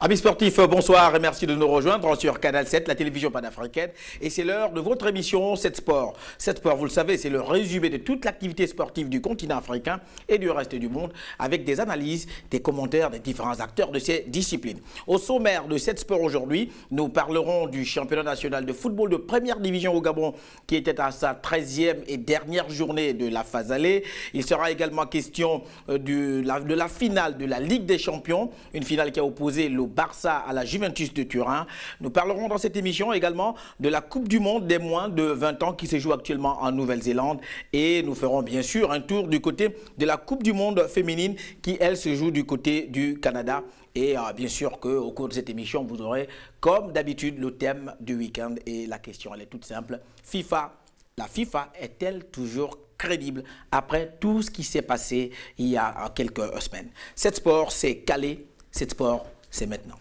Amis sportifs, bonsoir et merci de nous rejoindre sur Canal 7, la télévision panafricaine. Et c'est l'heure de votre émission 7 Sports. 7 Sports, vous le savez, c'est le résumé de toute l'activité sportive du continent africain et du reste du monde, avec des analyses, des commentaires des différents acteurs de ces disciplines. Au sommaire de 7 Sports aujourd'hui, nous parlerons du championnat national de football de première division au Gabon, qui était à sa 13e et dernière journée de la phase allée. Il sera également question de la finale de la Ligue des Champions, une finale qui a opposé le Barça à la Juventus de Turin. Nous parlerons dans cette émission également de la Coupe du Monde des moins de 20 ans qui se joue actuellement en Nouvelle-Zélande. Et nous ferons bien sûr un tour du côté de la Coupe du Monde féminine qui, elle, se joue du côté du Canada. Et bien sûr qu'au cours de cette émission, vous aurez, comme d'habitude, le thème du week-end. Et la question, elle est toute simple. FIFA, la FIFA est-elle toujours crédible après tout ce qui s'est passé il y a quelques semaines? 7 Sports, c'est calé. 7 Sports, c'est maintenant.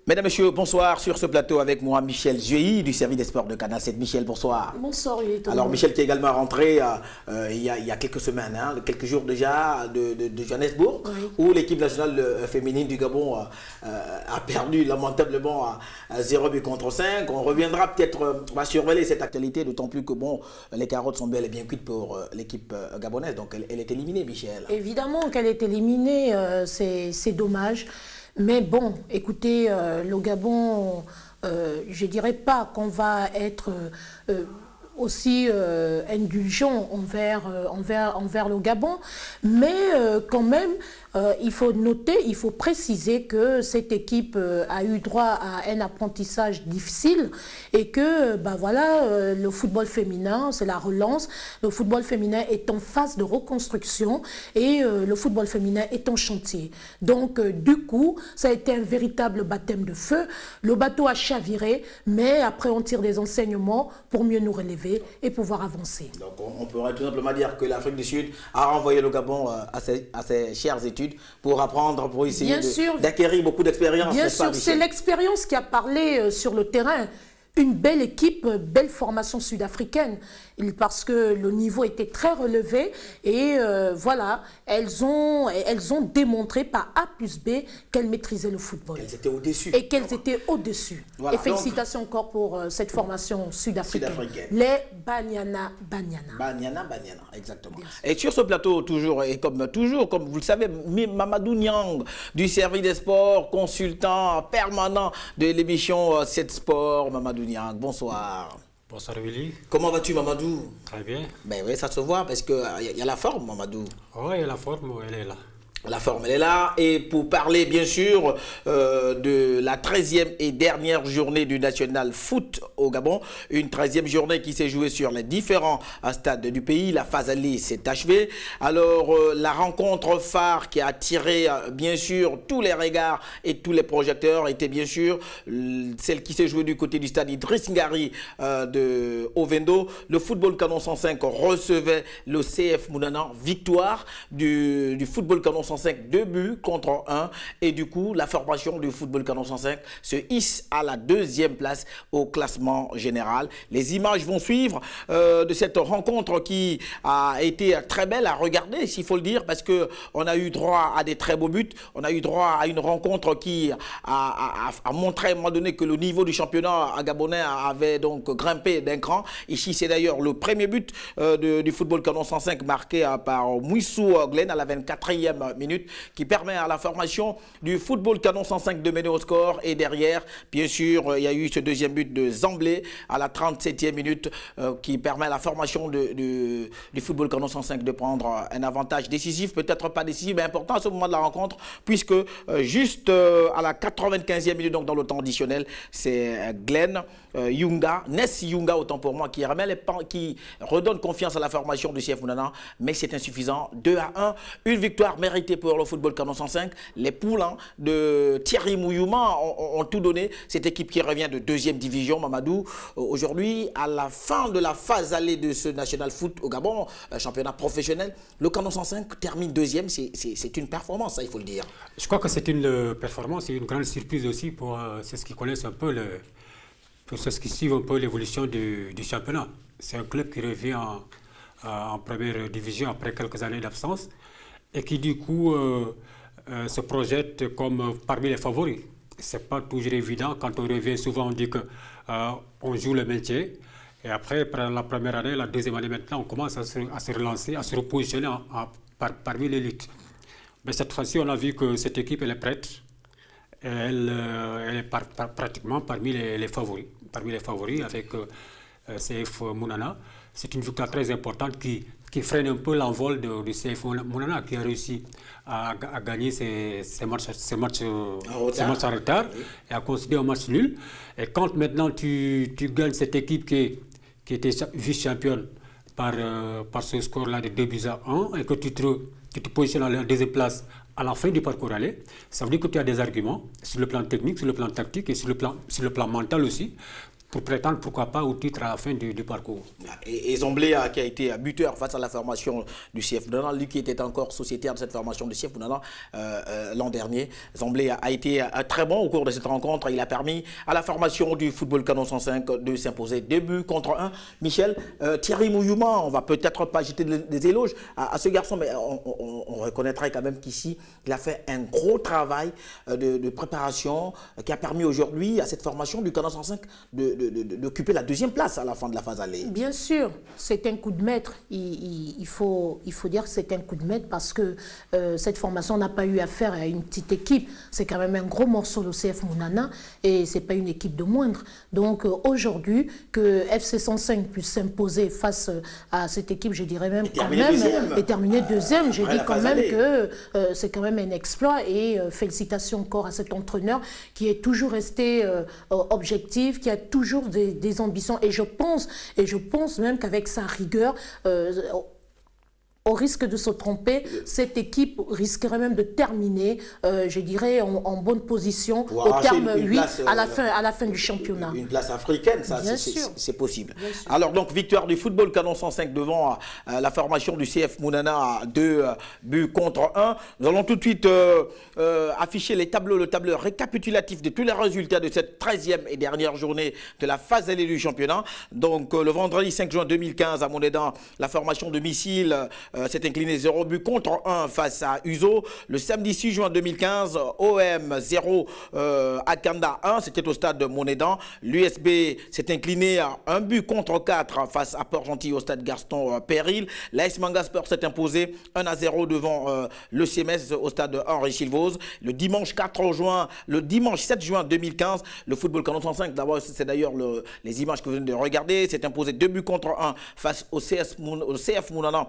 Mesdames, Messieurs, bonsoir sur ce plateau avec moi, Michel Zueyi du service des sports de Canal 7. Michel, bonsoir. Bonsoir, Alors, Michel qui est également rentré il y a quelques semaines, quelques jours déjà de Johannesburg, oui, où l'équipe nationale féminine du Gabon a perdu lamentablement à 0 but contre 5. On reviendra peut-être, on va surveiller cette actualité, d'autant plus que bon, les carottes sont bel et bien cuites pour l'équipe gabonaise. Donc, elle est éliminée, Michel. Évidemment qu'elle est éliminée, c'est dommage. Mais bon, écoutez, le Gabon, je ne dirais pas qu'on va être aussi indulgent envers le Gabon, mais quand même, il faut noter, il faut préciser que cette équipe a eu droit à un apprentissage difficile et que voilà, le football féminin, c'est la relance, le football féminin est en phase de reconstruction et le football féminin est en chantier. Donc du coup, ça a été un véritable baptême de feu. Le bateau a chaviré, mais après on tire des enseignements pour mieux nous relever et pouvoir avancer. Donc on pourrait tout simplement dire que l'Afrique du Sud a renvoyé le Gabon à ses chères études pour apprendre, pour essayer d'acquérir beaucoup d'expérience. Bien sûr, c'est l'expérience qui a parlé sur le terrain. Une belle équipe, belle formation sud-africaine, parce que le niveau était très relevé et voilà, elles ont démontré par A plus B qu'elles maîtrisaient le football. Elles étaient au-dessus. Et qu'elles étaient au-dessus. Voilà. Et félicitations encore pour cette formation sud-africaine. Les Banyana Banyana. Banyana Banyana, exactement. Et sur ce plateau, toujours, et comme toujours, comme vous le savez, Mamadou Niang du service des sports, consultant permanent de l'émission 7 Sports. Mamadou Niang, bonsoir. Bonsoir Willy. Comment vas-tu, Mamadou? Très bien. Ben oui, ça se voit parce qu'il y a la forme, Mamadou. Oui, il y a la forme, elle est là. La forme, elle est là. Et pour parler, bien sûr, de la 13e et dernière journée du National Foot au Gabon, une 13e journée qui s'est jouée sur les différents stades du pays. La phase allée s'est achevée. Alors, la rencontre phare qui a attiré, bien sûr, tous les regards et tous les projecteurs était, bien sûr, celle qui s'est jouée du côté du stade Idriss Ngari de Ovendo. Le football canon 105 recevait le CF Mounana. Victoire du football canon 105. 2 buts contre 1 et du coup la formation du football canon 105 se hisse à la 2e place au classement général. Les images vont suivre de cette rencontre qui a été très belle à regarder, s'il faut le dire, parce que on a eu droit à des très beaux buts, on a eu droit à une rencontre qui a montré à un moment donné que le niveau du championnat gabonais avait donc grimpé d'un cran. Ici c'est d'ailleurs le premier but du football canon 105 marqué par Mouissou Glenn à la 24e minute, qui permet à la formation du football canon 105 de mener au score. Et derrière, bien sûr, il y a eu ce deuxième but de Zamblé à la 37e minute qui permet à la formation du football canon 105 de prendre un avantage décisif, peut-être pas décisif, mais important à ce moment de la rencontre, puisque juste à la 95e minute, donc dans le temps additionnel, c'est Glenn Yunga, Ness Yunga autant pour moi, qui redonne confiance à la formation du CF Mounana, mais c'est insuffisant. 2-1, une victoire méritée pour le football canon 105. Les poulains de Thierry Mouyouma ont tout donné. Cette équipe qui revient de 2e division, Mamadou, aujourd'hui, à la fin de la phase allée de ce National Foot au Gabon, championnat professionnel, le canon 105 termine 2e. C'est une performance, ça, il faut le dire. Je crois que c'est une performance et une grande surprise aussi pour ceux qui connaissent un peu que c'est ce qui suit un peu l'évolution du championnat. C'est un club qui revient en première division après quelques années d'absence et qui du coup se projette comme parmi les favoris. Ce n'est pas toujours évident. Quand on revient, souvent on dit qu'on joue le maintien. Et après, la première année, la deuxième année maintenant, on commence à se relancer, à se repositionner parmi l'élite. Mais cette fois-ci, on a vu que cette équipe, elle est prête. Et elle est pratiquement parmi les favoris. Parmi les favoris avec CF Mounana. C'est une victoire très importante qui freine un peu l'envol de CF Mounana, qui a réussi à gagner ses matchs en retard et à concéder un match nul. Et quand maintenant tu gagnes cette équipe qui était vice-championne par ce score-là de 2-1 et que tu te positionnes à la deuxième place à la fin du parcours aller, ça veut dire que tu as des arguments sur le plan technique, sur le plan tactique et sur le plan mental aussi, pour prétendre, pourquoi pas, au titre à la fin du parcours. Et Zomblé, qui a été buteur face à la formation du CF Mounana, lui qui était encore sociétaire de cette formation du CF Mounana l'an dernier, Zomblé a été très bon au cours de cette rencontre. Il a permis à la formation du football Canon 105 de s'imposer 2 buts contre 1. Michel, Thierry Mouyouma, on va peut-être pas jeter des éloges à ce garçon, mais on reconnaîtrait quand même qu'ici, il a fait un gros travail de préparation qui a permis aujourd'hui à cette formation du Canon 105 d'occuper la deuxième place à la fin de la phase aller. Bien sûr, c'est un coup de maître. Il faut dire que c'est un coup de maître parce que cette formation n'a pas eu affaire à une petite équipe. C'est quand même un gros morceau de CF Mounana et ce n'est pas une équipe de moindre. Donc aujourd'hui, que FC 105 puisse s'imposer face à cette équipe, je dirais même quand même, et terminer deuxième, je dis quand même que c'est quand même un exploit et félicitations encore à cet entraîneur qui est toujours resté objectif, qui a toujours des ambitions et je pense même qu'avec sa rigueur, au risque de se tromper, cette équipe risquerait même de terminer, je dirais, en bonne position au terme 8 à la fin du championnat. Une place africaine, ça c'est possible. Alors donc victoire du football Canon 105 devant la formation du CF Mounana à 2 buts contre 1. Nous allons tout de suite afficher le tableau récapitulatif de tous les résultats de cette 13e et dernière journée de la phase allée du championnat. Donc le vendredi 5 juin 2015 à Monédan, la formation de Missile s'est incliné 0 but contre 1 face à Uzo. Le samedi 6 juin 2015, OM 0, Akanda 1, c'était au stade de Monédan. L'USB s'est incliné à 1 but contre 4 face à Port-Gentil au stade Gaston Péril. L'AS Mangasport s'est imposé 1-0 devant le CMS au stade Henri Chilvoz. Le dimanche 7 juin 2015, le football Canon 105, d'abord c'est d'ailleurs les images que vous venez de regarder, s'est imposé 2 buts contre 1 face au CF Mounana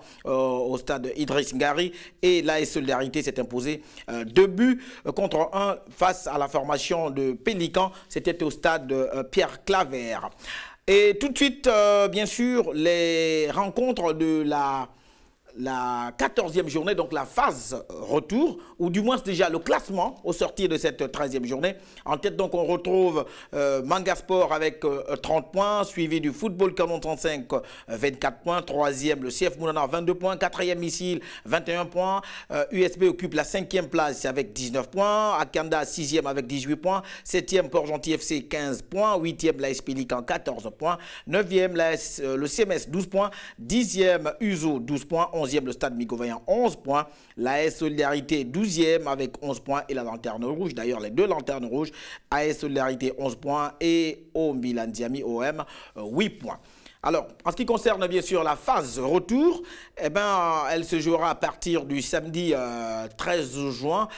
au stade Idriss Ngari et l'AS Solidarité s'est imposé 2 buts contre 1 face à la formation de Pélican. C'était au stade Pierre Claver. Et tout de suite, bien sûr, les rencontres de la 14e journée, donc la phase retour, ou du moins déjà le classement au sortir de cette 13e journée. En tête, donc, on retrouve Mangasport avec 30 points, suivi du football Canon 105, 24 points. 3e, le CF Mounana, 22 points. 4e, Missile, 21 points. USB occupe la 5e place avec 19 points. Akanda, 6e avec 18 points. 7e, Port-Gentil FC, 15 points. 8e, l'AS Pélican, 14 points. 9e, le CMS, 12 points. 10e, Uzo, 12 points. 11e, le stade Migovayan, 11 points. L'AS Solidarité, 12e avec 11 points. Et la lanterne rouge, d'ailleurs, les deux lanternes rouges. AS Solidarité, 11 points. Et au Milan Diami, OM, 8 points. Alors, en ce qui concerne bien sûr la phase retour, eh ben, elle se jouera à partir du samedi 13 juin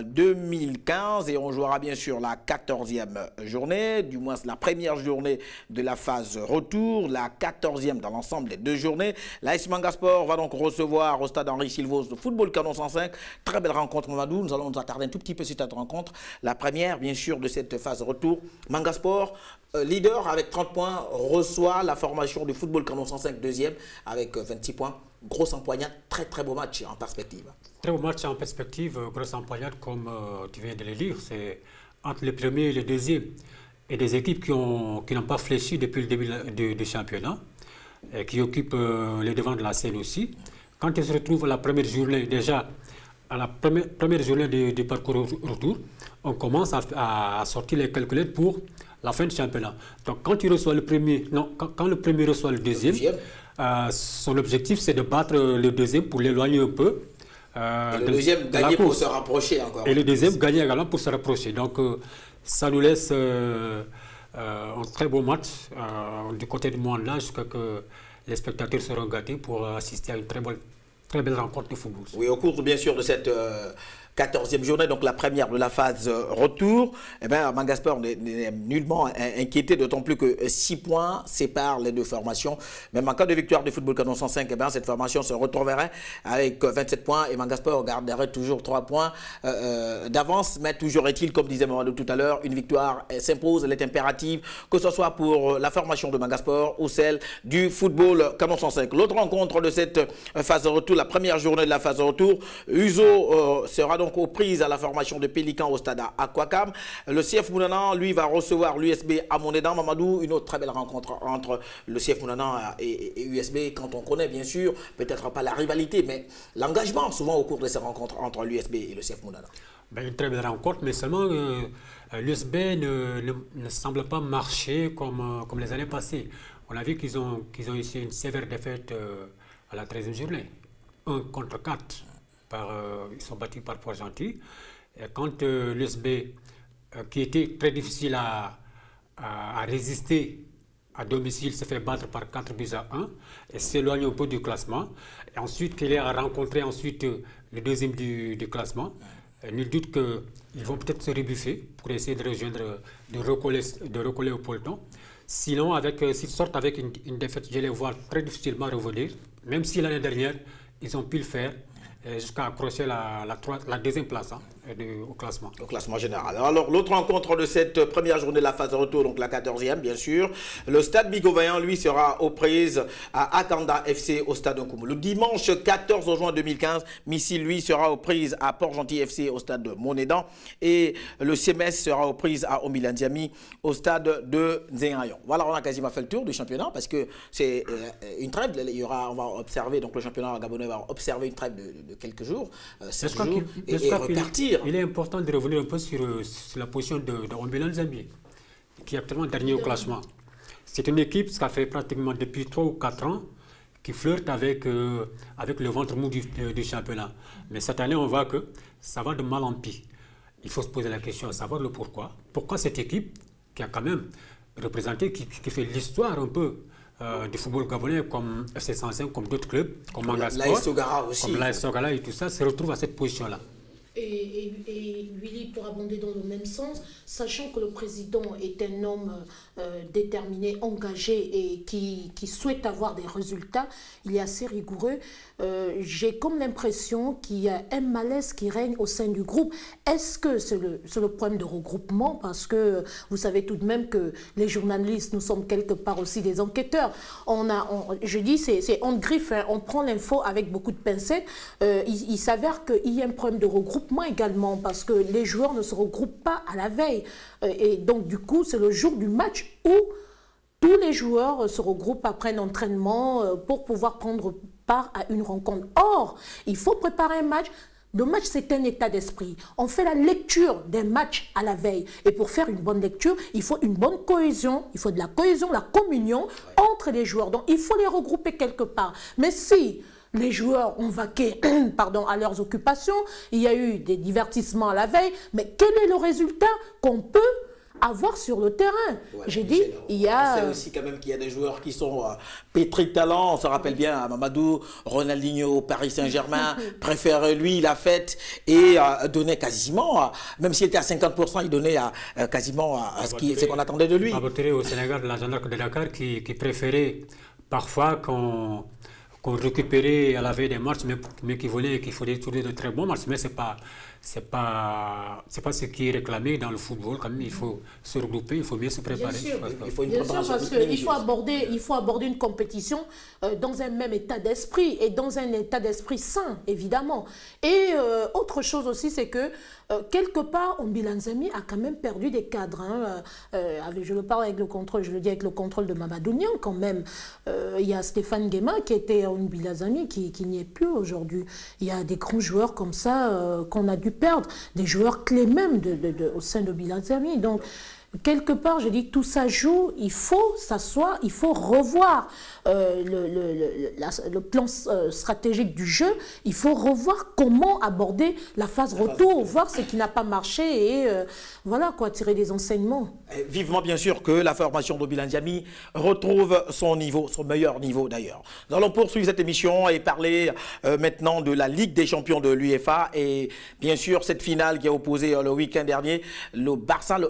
2015 et on jouera bien sûr la 14e journée, du moins la première journée de la phase retour, la 14e dans l'ensemble des 2 journées. L'AS Mangasport va donc recevoir au stade Henri Chilvoz le football Canon 105. Très belle rencontre, Mamadou. Nous allons nous attarder un tout petit peu sur cette rencontre. La première, bien sûr, de cette phase retour. Mangasport, leader avec 30 points, reçoit la formation du football Canon 105 deuxième avec 26 points. Grosse empoignade, très très beau match en perspective. Très beau match en perspective, grosse empoignade comme tu viens de le dire. C'est entre le premier et le deuxième. Et des équipes qui n'ont pas fléchi depuis le début du championnat et qui occupent les devants de la scène aussi. Quand ils se retrouvent à la première journée, déjà à la première journée du parcours retour, on commence à sortir les calculettes pour la fin du championnat. Donc quand tu reçois le premier, non, quand le premier reçoit le deuxième, son objectif c'est de battre le deuxième pour l'éloigner un peu. Et le deuxième gagner pour se rapprocher encore. Et le deuxième gagner également pour se rapprocher. Donc ça nous laisse un très beau match du côté de Moanda jusqu'à que les spectateurs seront gâtés pour assister à une très belle rencontre de football. Oui, au cours bien sûr de cette 14e journée, donc la première de la phase retour, eh bien, Mangasport n'est nullement inquiété, d'autant plus que 6 points séparent les deux formations. Même en cas de victoire du Football Canon 105, eh bien, cette formation se retrouverait avec 27 points et Mangasport garderait toujours 3 points d'avance. Mais toujours est-il, comme disait Mamadou tout à l'heure, une victoire s'impose, elle est impérative, que ce soit pour la formation de Mangasport ou celle du Football Canon 105. L'autre rencontre de cette phase de retour, la première journée de la phase de retour, Uzo sera donc aux prises à la formation de Pélican au stade Aquacam. Le CF Mounana, lui, va recevoir l'USB à Monédan. Mamadou, une autre très belle rencontre entre le CF Mounana et USB, quand on connaît bien sûr, peut-être pas la rivalité, mais l'engagement souvent au cours de ces rencontres entre l'USB et le CF Mounana. Ben, une très belle rencontre, mais seulement l'USB ne semble pas marcher comme les années passées. On a vu qu'ils ont eu une sévère défaite à la 13e journée. 1 contre 4. Ils sont battus par Port-Gentil. Quand l'USB, qui était très difficile à résister à domicile, se fait battre par 4 buts à 1 et s'éloigne un peu du classement. Et ensuite, qu'il a rencontré le deuxième du classement. Nul doute qu'ils vont peut-être se rebuffer pour essayer de rejoindre, de recoller au peloton. Sinon, s'ils sortent avec une défaite, je les vois très difficilement revenir, même si l'année dernière, ils ont pu le faire jusqu'à accrocher la deuxième place au classement. Au classement général. Alors, l'autre rencontre de cette première journée de la phase de retour, donc la 14e, bien sûr. Le stade Bigovayan, lui, sera aux prises à Akanda FC au stade Nkoumou. Le dimanche 14 juin 2015, Missile, lui, sera aux prises à Port-Gentil FC au stade de Monédan. Et le CMS sera aux prises à Omilandiami au stade de Nzengayon. Voilà, on a quasiment fait le tour du championnat parce que c'est une trêve. On va observer, donc le championnat gabonais va observer une trêve de quelques jours, 7 jours, et repartir. Il est important de revenir un peu sur la position de Ombélan Zambie, qui est actuellement dernier au classement. C'est une équipe qui a fait pratiquement depuis 3 ou 4 ans qui flirte avec le ventre mou du championnat. Mais cette année, on voit que ça va de mal en pis. Il faut se poser la question, savoir le pourquoi. Pourquoi cette équipe, qui a quand même représenté, qui fait l'histoire un peu du football gabonais, comme FC 105, comme d'autres clubs, comme Mangasport, l'AS Sogara aussi, comme l'AS Sogara et tout ça, se retrouve à cette position-là. Et Willy, pour abonder dans le même sens, sachant que le président est un homme déterminé, engagé et qui souhaite avoir des résultats, il est assez rigoureux. J'ai comme l'impression qu'il y a un malaise qui règne au sein du groupe. Est-ce que c'est le problème de regroupement? Parce que vous savez tout de même que les journalistes, nous sommes quelque part aussi des enquêteurs. Je dis, c'est on griffe, hein, on prend l'info avec beaucoup de pincettes. Il s'avère qu'il y a un problème de regroupement également parce que les joueurs ne se regroupent pas à la veille. Et donc, du coup, c'est le jour du match où tous les joueurs se regroupent après un entraînement pour pouvoir prendre part à une rencontre. Or, il faut préparer un match. Le match, c'est un état d'esprit. On fait la lecture des matchs à la veille. Et pour faire une bonne lecture, il faut une bonne cohésion. Il faut de la cohésion, la communion entre les joueurs. Donc, il faut les regrouper quelque part. Mais si les joueurs ont vaqué à leurs occupations, il y a eu des divertissements à la veille, mais quel est le résultat qu'on peut avoir sur le terrain? J'ai dit, il y a... On sait aussi quand même qu'il y a des joueurs qui sont pétris de talent. On se rappelle bien à Mamadou, Ronaldinho, Paris Saint-Germain, préfère lui la fête et donnait quasiment, même s'il était à 50%, il donnait quasiment à ce qu'on attendait de lui. Baboteré au Sénégal, de la Jeanne d'Arc de Dakar, qui préférait parfois qu'on récupérait à la veille des matchs, mais qu'il faisait tourner de très bons matchs. Mais c'est pas ce qui est réclamé dans le football. Quand même, il faut se regrouper, il faut bien se préparer. Bien sûr, parce qu'il faut aborder une compétition dans un même état d'esprit et dans un état d'esprit sain, évidemment. Et autre chose aussi, c'est que quelque part, Ombélan Zambie a quand même perdu des cadres. Hein. Je le parle avec le contrôle, je le dis avec le contrôle de Mamadou Niang quand même. Il y a Stéphane Guéma qui était à Ombélan Zambie qui n'y est plus aujourd'hui. Il y a des grands joueurs comme ça qu'on a dû perdre, des joueurs clés même au sein de Ombélan Zambie. Donc, quelque part, je dis, tout ça joue, il faut s'asseoir, il faut revoir le plan stratégique du jeu, il faut revoir comment aborder la phase retour, voir ce qui n'a pas marché et voilà quoi, tirer des enseignements. Et vivement bien sûr que la formation d'Obila Ndiami retrouve son niveau, son meilleur niveau d'ailleurs. Nous allons poursuivre cette émission et parler maintenant de la Ligue des champions de l'UEFA et bien sûr cette finale qui a opposé le week-end dernier le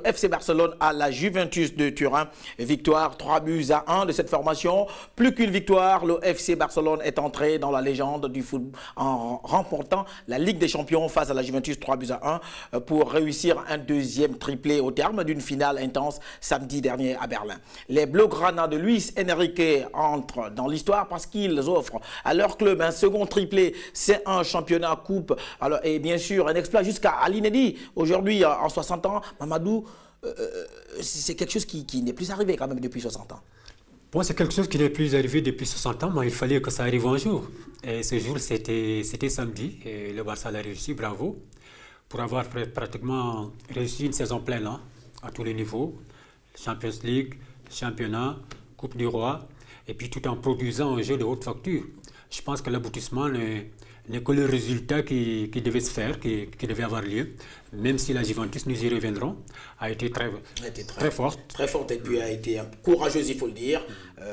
FC Barcelone à la Juventus de Turin. Victoire 3-1 de cette formation. Plus qu'une victoire, le FC Barcelone est entré dans la légende du football en remportant la Ligue des champions face à la Juventus 3-1 pour réussir un deuxième triplé au terme d'une finale intense samedi dernier à Berlin. Les Blaugrana de Luis Enrique entrent dans l'histoire parce qu'ils offrent à leur club un second triplé. C'est un championnat coupe alors, et bien sûr un exploit jusqu'à l'inédit. Aujourd'hui, en 60 ans, Mamadou, c'est quelque chose qui n'est plus arrivé quand même depuis 60 ans. Bon, c'est quelque chose qui n'est plus arrivé depuis 60 ans, mais il fallait que ça arrive un jour. Et ce jour, c'était samedi, et le Barça l'a réussi, bravo, pour avoir pratiquement réussi une saison pleine hein, à tous les niveaux. Champions League, championnat, Coupe du Roi, et puis tout en produisant un jeu de haute facture. Je pense que l'aboutissement n'est que le résultat qui devait se faire, qui devait avoir lieu, même si la Juventus, nous y reviendrons, a été très forte. Très forte et puis a été courageuse, il faut le dire,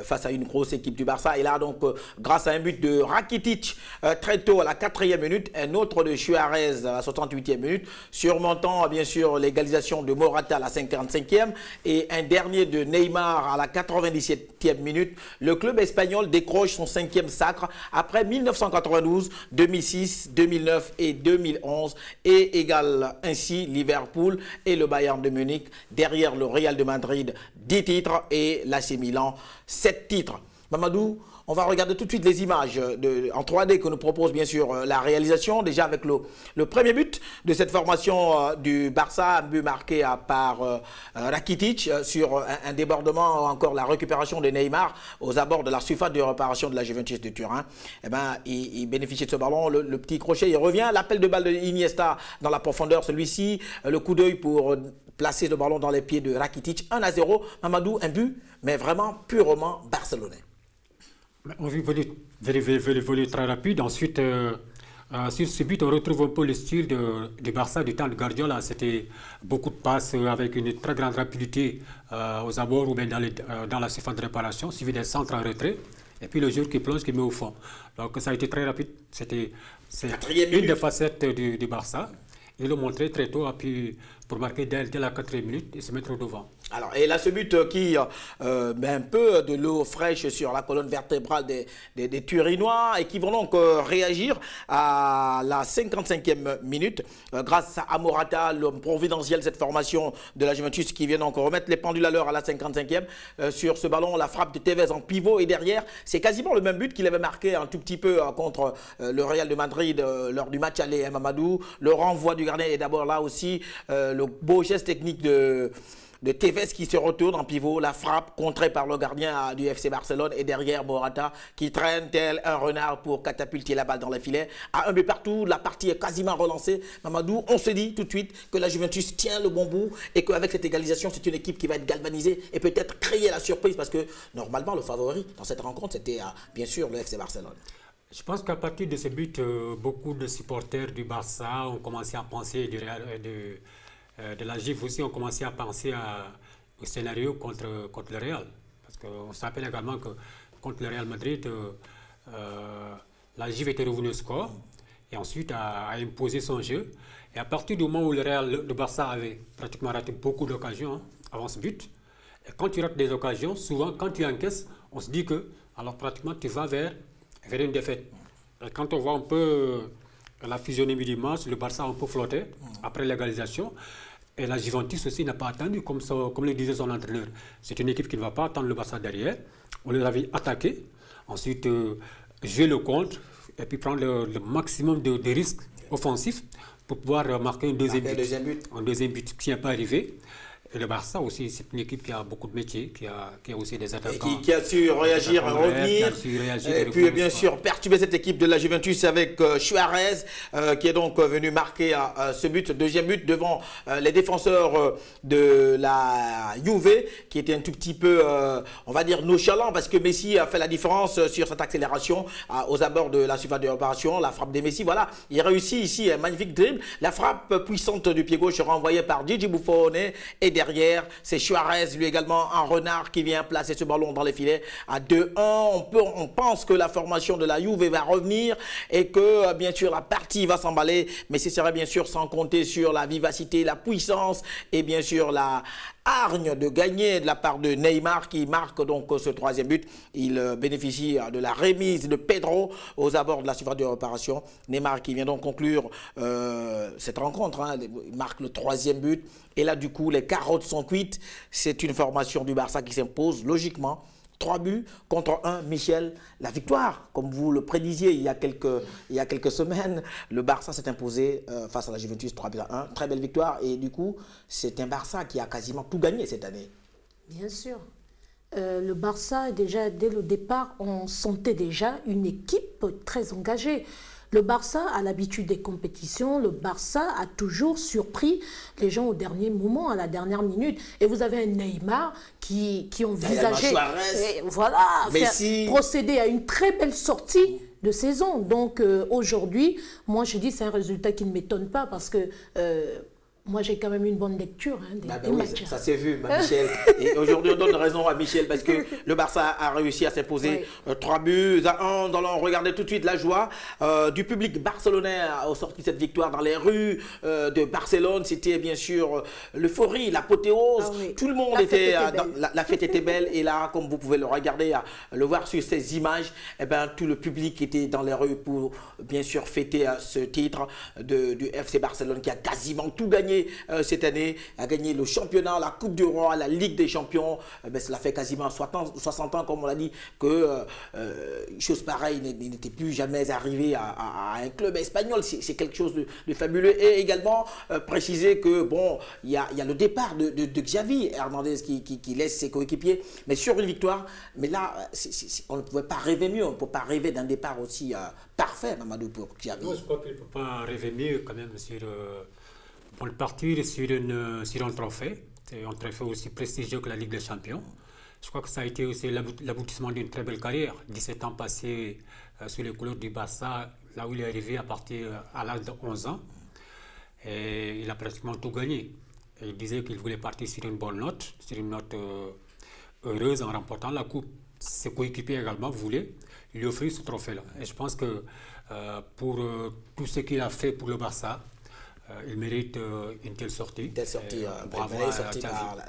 face à une grosse équipe du Barça. Et là, donc, grâce à un but de Rakitic très tôt à la 4e minute, un autre de Suarez à la 68e minute, surmontant bien sûr l'égalisation de Morata à la 55e et un dernier de Neymar à la 97e minute, le club espagnol décroche son 5e sacre après 1992, 2006, 2009 et 2011 et égale ainsi Liverpool et le Bayern de Munich derrière le Real de Madrid 10 titres et l'AC Milan 7 titres. Mamadou, on va regarder tout de suite les images en 3D que nous propose bien sûr la réalisation. Déjà avec le premier but de cette formation du Barça, un but marqué par Rakitic sur un débordement, encore la récupération de Neymar aux abords de la surface de réparation de la Juventus de Turin. Eh ben, il bénéficie de ce ballon, le petit crochet, il revient. L'appel de balle de Iniesta dans la profondeur, celui-ci, le coup d'œil pour placer le ballon dans les pieds de Rakitic. 1-0, Mamadou, un but, mais vraiment purement barcelonais. On veut voler très rapide. Ensuite, sur ce but, on retrouve un peu le style du Barça du temps de Guardiola. C'était beaucoup de passes avec une très grande rapidité aux abords ou bien dans la surface de réparation, suivi des centres en retrait. Et puis le joueur qui plonge, qui met au fond. Donc ça a été très rapide. C'est une des facettes du Barça. Il l'a montré très tôt, puis pour marquer dès la 4e minute et se mettre au devant. Alors, et là, ce but qui met un peu de l'eau fraîche sur la colonne vertébrale des Turinois et qui vont donc réagir à la 55e minute grâce à Morata, l'homme providentiel de cette formation de la Juventus qui vient donc remettre les pendules à l'heure à la 55e. Sur ce ballon, la frappe de Tevez en pivot et derrière, c'est quasiment le même but qu'il avait marqué un tout petit peu contre le Real de Madrid lors du match aller à Mamadou. Le renvoi du gardien et d'abord là aussi le beau geste technique de Tevez qui se retourne en pivot, la frappe contrée par le gardien du FC Barcelone et derrière Morata qui traîne tel un renard pour catapulter la balle dans le filet. À un but partout, la partie est quasiment relancée. Mamadou, on se dit tout de suite que la Juventus tient le bon bout et qu'avec cette égalisation, c'est une équipe qui va être galvanisée et peut-être créer la surprise parce que normalement le favori dans cette rencontre c'était bien sûr le FC Barcelone. Je pense qu'à partir de ce but, beaucoup de supporters du Barça ont commencé à penser de la Juve aussi, ont commencé à penser au scénario contre le Real. Parce qu'on se rappelle également que contre le Real Madrid, la Juve était revenue au score et ensuite a imposé son jeu. Et à partir du moment où le Barça avait pratiquement raté beaucoup d'occasions avant ce but, et quand tu rates des occasions, souvent quand tu encaisses, on se dit que alors pratiquement tu vas vers une défaite. Et quand on voit un peu la physionomie du match, le Barça a un peu flotté après l'égalisation. Et la Juventus aussi n'a pas attendu, comme le disait son entraîneur. C'est une équipe qui ne va pas attendre le Barça derrière. On les avait attaqués, ensuite jouer le contre, et puis prendre le maximum de risques offensifs pour pouvoir marquer un deuxième but. Un deuxième but qui n'est pas arrivé. Et le Barça aussi, c'est une équipe qui a beaucoup de métiers, qui a aussi des attaquants. Et qui a su réagir, revenir. Et puis bien sûr perturber cette équipe de la Juventus avec Suarez qui est donc venu marquer ce but, deuxième but devant les défenseurs de la Juve qui était un tout petit peu, on va dire, nonchalant parce que Messi a fait la différence sur cette accélération aux abords de la surface de réparation, la frappe de Messi. Voilà, il réussit ici un magnifique dribble. La frappe puissante du pied gauche renvoyée par Gigi Buffon et derrière, c'est Suarez, lui également un renard qui vient placer ce ballon dans les filets à 2-1. On pense que la formation de la Juve va revenir et que bien sûr la partie va s'emballer, mais ce serait bien sûr sans compter sur la vivacité, la puissance et bien sûr la hargne de gagner de la part de Neymar qui marque donc ce troisième but. Il bénéficie de la remise de Pedro aux abords de la surface de réparation. Neymar qui vient donc conclure cette rencontre, hein. Il marque le troisième but et là du coup les carottes sont cuites. C'est une formation du Barça qui s'impose logiquement. 3 buts contre 1, Michel, la victoire, comme vous le prédisiez il y a quelques semaines, le Barça s'est imposé face à la Juventus 3-1, très belle victoire et du coup c'est un Barça qui a quasiment tout gagné cette année. Bien sûr, le Barça déjà dès le départ on sentait déjà une équipe très engagée. Le Barça a l'habitude des compétitions, le Barça a toujours surpris les gens au dernier moment, à la dernière minute. Et vous avez un Neymar qui envisageait procéder à une très belle sortie de saison. Donc aujourd'hui, moi je dis c'est un résultat qui ne m'étonne pas parce que moi j'ai quand même une bonne lecture des matchs. Ça s'est vu, Michel. Et aujourd'hui on donne raison à Michel parce que le Barça a réussi à s'imposer 3 buts à 1. On regardait tout de suite la joie du public barcelonais au sorti de cette victoire dans les rues de Barcelone. C'était bien sûr l'euphorie, l'apothéose. Tout le monde était, la fête était belle et là comme vous pouvez le regarder, le voir sur ces images, tout le public était dans les rues pour bien sûr fêter ce titre du FC Barcelone qui a quasiment tout gagné cette année, a gagné le championnat, la Coupe du Roi, la Ligue des Champions. Cela fait quasiment 60 ans, comme on l'a dit, que chose pareille n'était plus jamais arrivée à un club espagnol. C'est quelque chose de fabuleux. Et également préciser que bon, il y a le départ de Xavi Hernandez qui laisse ses coéquipiers, mais sur une victoire. Mais là, on ne pouvait pas rêver mieux. On ne peut pas rêver d'un départ aussi parfait, Mamadou, pour Xavi. Non, je crois qu'il ne peut pas rêver mieux quand même pour le partir sur un trophée aussi prestigieux que la Ligue des Champions. Je crois que ça a été aussi l'aboutissement d'une très belle carrière. 17 ans passés sur les couleurs du Barça, là où il est arrivé à l'âge de 11 ans. Et il a pratiquement tout gagné. Et il disait qu'il voulait partir sur une bonne note, sur une note heureuse en remportant la coupe. Ses coéquipiers également voulaient lui offrir ce trophée-là. Et je pense que pour tout ce qu'il a fait pour le Barça, il mérite une telle sortie. Il est sorti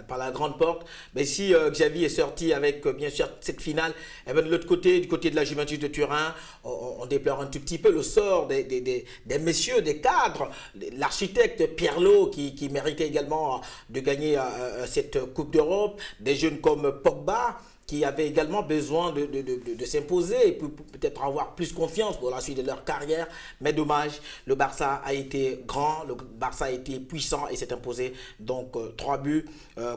par la grande porte. Mais si Xavi est sorti avec bien sûr cette finale, de l'autre côté, du côté de la Juventus de Turin, on déplore un tout petit peu le sort des messieurs, des cadres. L'architecte Pirlo qui méritait également de gagner cette Coupe d'Europe. Des jeunes comme Pogba, qui avaient également besoin de s'imposer et peut-être avoir plus confiance pour la suite de leur carrière. Mais dommage, le Barça a été grand, le Barça a été puissant et s'est imposé. Donc 3 buts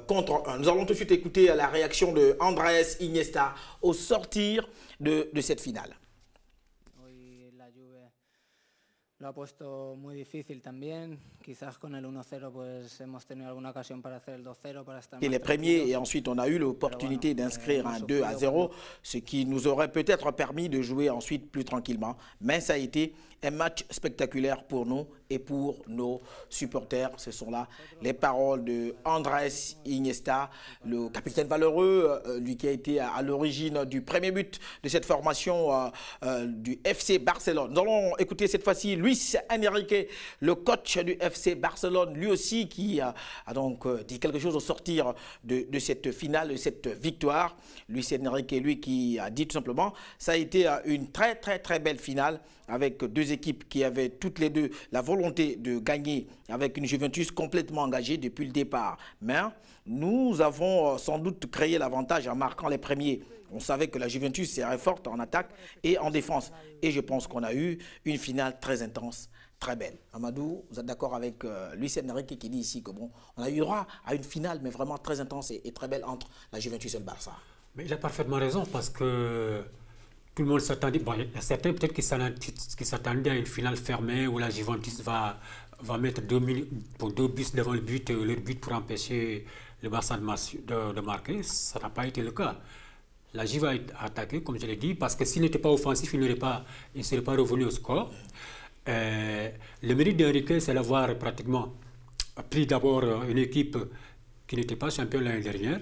contre 1. Nous allons tout de suite écouter la réaction de Andrés Iniesta au sortir de cette finale. Lo ha puesto muy difícil también. Quizás con el 1-0 pues hemos tenido alguna ocasión para hacer el 2-0 para estar. Et les premiers et ensuite on a eu l'opportunité d'inscrire un 2-0, ce qui nous aurait peut-être permis de jouer ensuite plus tranquillement. Mais ça a été un match spectaculaire pour nous et pour nos supporters. Ce sont là les paroles de Andrés Iniesta, le capitaine valeureux, lui qui a été à l'origine du premier but de cette formation du FC Barcelone. Nous allons écouter cette fois-ci Luis Enrique, le coach du FC Barcelone, lui aussi qui a donc dit quelque chose au sortir de cette finale, de cette victoire. Luis Enrique, lui qui a dit tout simplement, ça a été une très belle finale avec deux équipes qui avaient toutes les deux la volonté de gagner, avec une Juventus complètement engagée depuis le départ. Mais nous avons sans doute créé l'avantage en marquant les premiers. On savait que la Juventus serait forte en attaque et en défense. Et je pense qu'on a eu une finale très intense, très belle. Amadou, vous êtes d'accord avec Luis Enrique qui dit ici que bon, on a eu droit à une finale, mais vraiment très intense et très belle entre la Juventus et le Barça. Mais il a parfaitement raison parce que tout le monde s'attendait. Bon, il y a certains peut-être qui s'attendaient à une finale fermée où la Juventus va mettre 2 buts devant le but, leur but pour empêcher le Barça de marquer. Ça n'a pas été le cas. La Juve a attaqué, comme je l'ai dit, parce que s'il n'était pas offensif, il ne serait pas revenu au score. Le mérite d'Enrique, c'est d'avoir pratiquement pris d'abord une équipe qui n'était pas championne l'année dernière,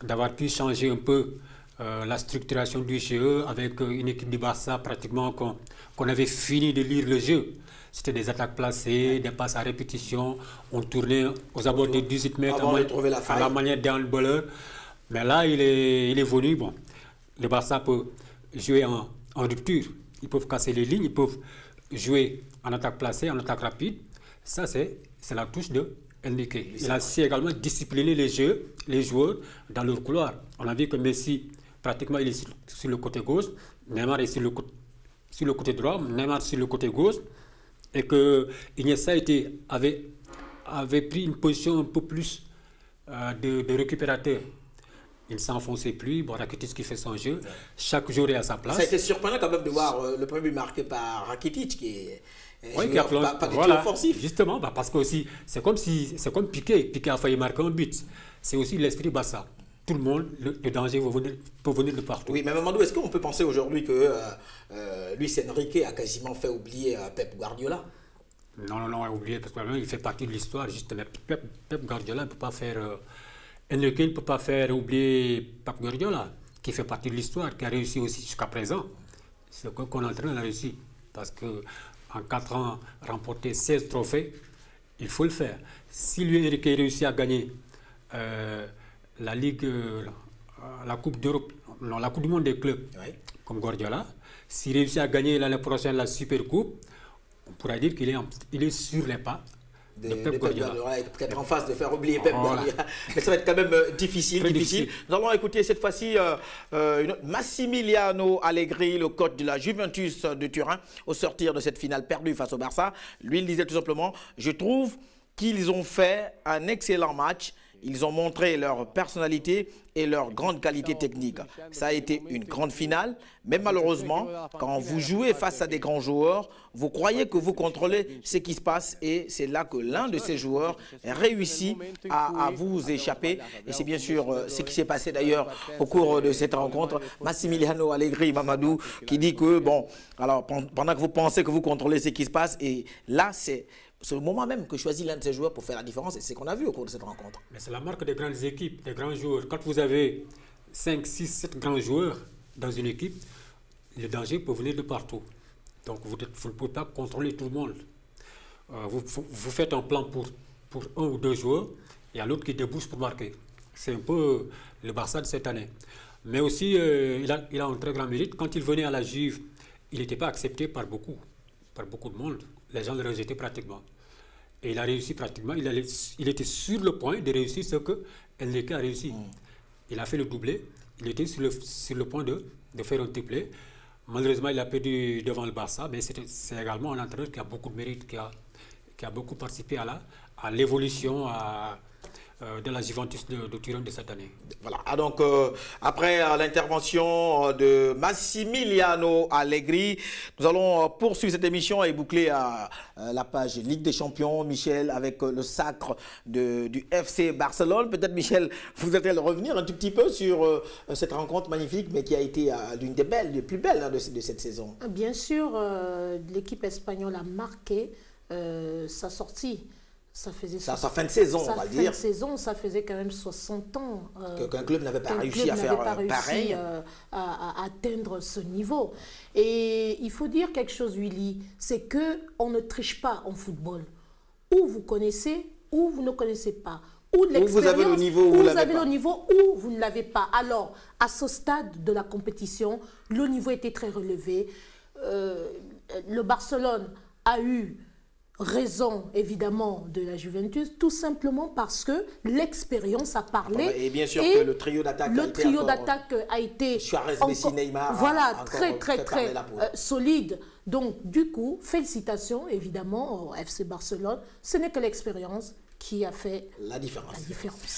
d'avoir pu changer un peu la structuration du jeu avec une équipe du Barça pratiquement qu'on avait fini de lire le jeu. C'était des attaques placées, des passes à répétition, on tournait aux abords des 18 mètres à la manière d'un handballeur. Mais là, il est venu, bon, le Barça peut jouer en rupture, ils peuvent casser les lignes, ils peuvent jouer en attaque placée, en attaque rapide. Ça, c'est la touche de Enrique. Il a su également discipliner les joueurs dans leur couloir. On a vu que Messi, pratiquement, il est sur le côté gauche, Neymar est sur le côté droit, Neymar sur le côté gauche, et que Iniesta avait pris une position un peu plus de récupérateur. Il ne s'enfonçait plus. Bon, Rakitic qui fait son jeu. Chaque joueur est à sa place. Ça a été surprenant quand même de voir le premier but marqué par Rakitic qui est pas du tout offensif. Justement, parce que aussi, c'est comme Piqué. Piqué a failli marquer un but. C'est aussi l'esprit Barça. Tout le monde, le danger peut venir de partout. Oui, mais Mamadou, est-ce qu'on peut penser aujourd'hui que Luis Enrique a quasiment fait oublier Pep Guardiola? Non, oublié parce qu'il fait partie de l'histoire. Justement, Pep Guardiola ne peut pas faire... Enrique ne peut pas faire oublier Pep Guardiola, qui fait partie de l'histoire, qui a réussi aussi jusqu'à présent. C'est qu'on entraîne a réussi. Parce qu'en 4 ans, remporter 16 trophées, il faut le faire. Si lui, Enrique, réussit à gagner la Ligue, la Coupe d'Europe, non, la Coupe du Monde des clubs, comme Guardiola, s'il réussit à gagner l'année prochaine la Super Coupe, on pourrait dire qu'il est sur les pas de Pep Guardiola. Peut-être en face de faire oublier Pep Guardiola. Mais ça va être quand même difficile. Nous allons écouter cette fois-ci Massimiliano Allegri, le coach de la Juventus de Turin, au sortir de cette finale perdue face au Barça. Lui, il disait tout simplement, je trouve qu'ils ont fait un excellent match. Ils ont montré leur personnalité et leur grande qualité technique. Ça a été une grande finale, mais malheureusement, quand vous jouez face à des grands joueurs, vous croyez que vous contrôlez ce qui se passe et c'est là que l'un de ces joueurs réussit à vous échapper. Et c'est bien sûr ce qui s'est passé d'ailleurs au cours de cette rencontre. Massimiliano Allegri, Mamadou, qui dit que, bon, alors pendant que vous pensez que vous contrôlez ce qui se passe, et là, c'est le moment même que choisit l'un de ces joueurs pour faire la différence et c'est ce qu'on a vu au cours de cette rencontre. Mais c'est la marque des grandes équipes, des grands joueurs. Quand vous avez 5, 6, 7 grands joueurs dans une équipe, le danger peut venir de partout. Donc vous ne pouvez pas contrôler tout le monde. Vous faites un plan pour 1 ou 2 joueurs, il y a l'autre qui débouche pour marquer. C'est un peu le Barça de cette année. Mais aussi, il a un très grand mérite. Quand il venait à la Juve, il n'était pas accepté par beaucoup de monde. Les gens le rejetaient pratiquement. Et il a réussi pratiquement. Il était sur le point de réussir ce que Enrique a réussi. Il a fait le doublé. Il était sur le point de faire un triplé. Malheureusement, il a perdu devant le Barça. Mais c'est également un entraîneur qui a beaucoup de mérite, qui a beaucoup participé à l'évolution de la Juventus de Turin de cette année. Voilà, donc après l'intervention de Massimiliano Allegri, nous allons poursuivre cette émission et boucler la page Ligue des Champions, Michel, avec le sacre du FC Barcelone. Peut-être, Michel, vous allez revenir un tout petit peu sur cette rencontre magnifique, mais qui a été l'une des plus belles de cette saison. Bien sûr, l'équipe espagnole a marqué sa sortie. Ça faisait sa fin de saison, on va dire. Sa fin de saison, ça faisait quand même 60 ans. Qu'un club n'avait pas réussi à faire pareil. À atteindre ce niveau. Et il faut dire quelque chose, Willy, c'est qu'on ne triche pas en football. Ou vous connaissez, ou vous ne connaissez pas. Ou vous avez le niveau, ou vous avez le niveau, ou vous ne l'avez pas. Alors, à ce stade de la compétition, le niveau était très relevé. Le Barcelone a eu raison évidemment de la Juventus, tout simplement parce que l'expérience a parlé. Et bien sûr que le trio d'attaque a été Suarez, Messi, Neymar, voilà, très solide. Donc du coup, félicitations évidemment au FC Barcelone. Ce n'est que l'expérience qui a fait la différence.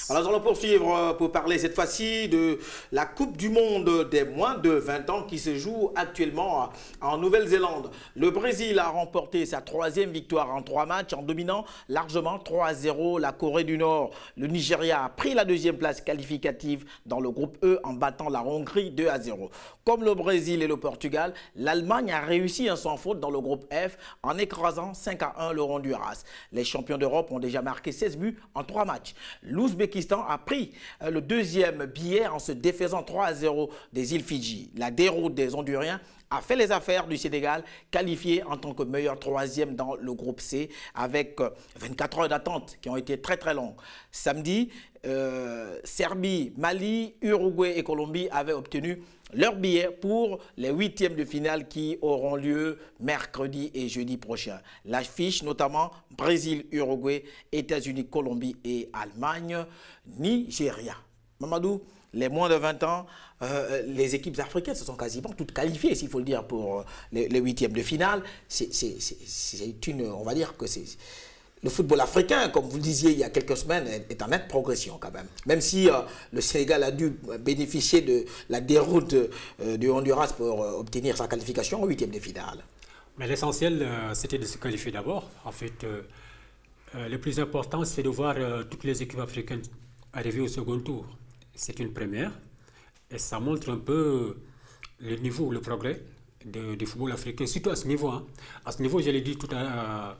Alors nous allons poursuivre pour parler cette fois-ci de la Coupe du Monde des moins de 20 ans qui se joue actuellement en Nouvelle-Zélande. Le Brésil a remporté sa 3e victoire en 3 matchs en dominant largement 3-0 la Corée du Nord. Le Nigeria a pris la 2e place qualificative dans le groupe E en battant la Hongrie 2-0. Comme le Brésil et le Portugal, l'Allemagne a réussi un sans faute dans le groupe F en écrasant 5-1 le Honduras. Les champions d'Europe ont déjà marqué 16 buts en 3 matchs. L'Ouzbékistan a pris le 2e billet en se défaisant 3-0 des îles Fidji. La déroute des Honduriens a fait les affaires du Sénégal, qualifié en tant que meilleur 3e dans le groupe C avec 24 heures d'attente qui ont été très longues. Samedi, Serbie, Mali, Uruguay et Colombie avaient obtenu leur billet pour les 8e de finale qui auront lieu mercredi et jeudi prochain. L'affiche notamment Brésil, Uruguay, États-Unis, Colombie et Allemagne, Nigeria. Mamadou, les moins de 20 ans, les équipes africaines se sont quasiment toutes qualifiées, s'il faut le dire, pour les 8e de finale. On va dire que c'est... Le football africain, comme vous le disiez il y a quelques semaines, est en nette progression quand même. Même si le Sénégal a dû bénéficier de la déroute du Honduras pour obtenir sa qualification au 8e de finale. Mais l'essentiel, c'était de se qualifier d'abord. En fait, le plus important, c'est de voir toutes les équipes africaines arriver au second tour. C'est une première. Et ça montre un peu le niveau, le progrès du football africain, surtout à ce niveau. Hein. À ce niveau, je l'ai dit tout à l'heure,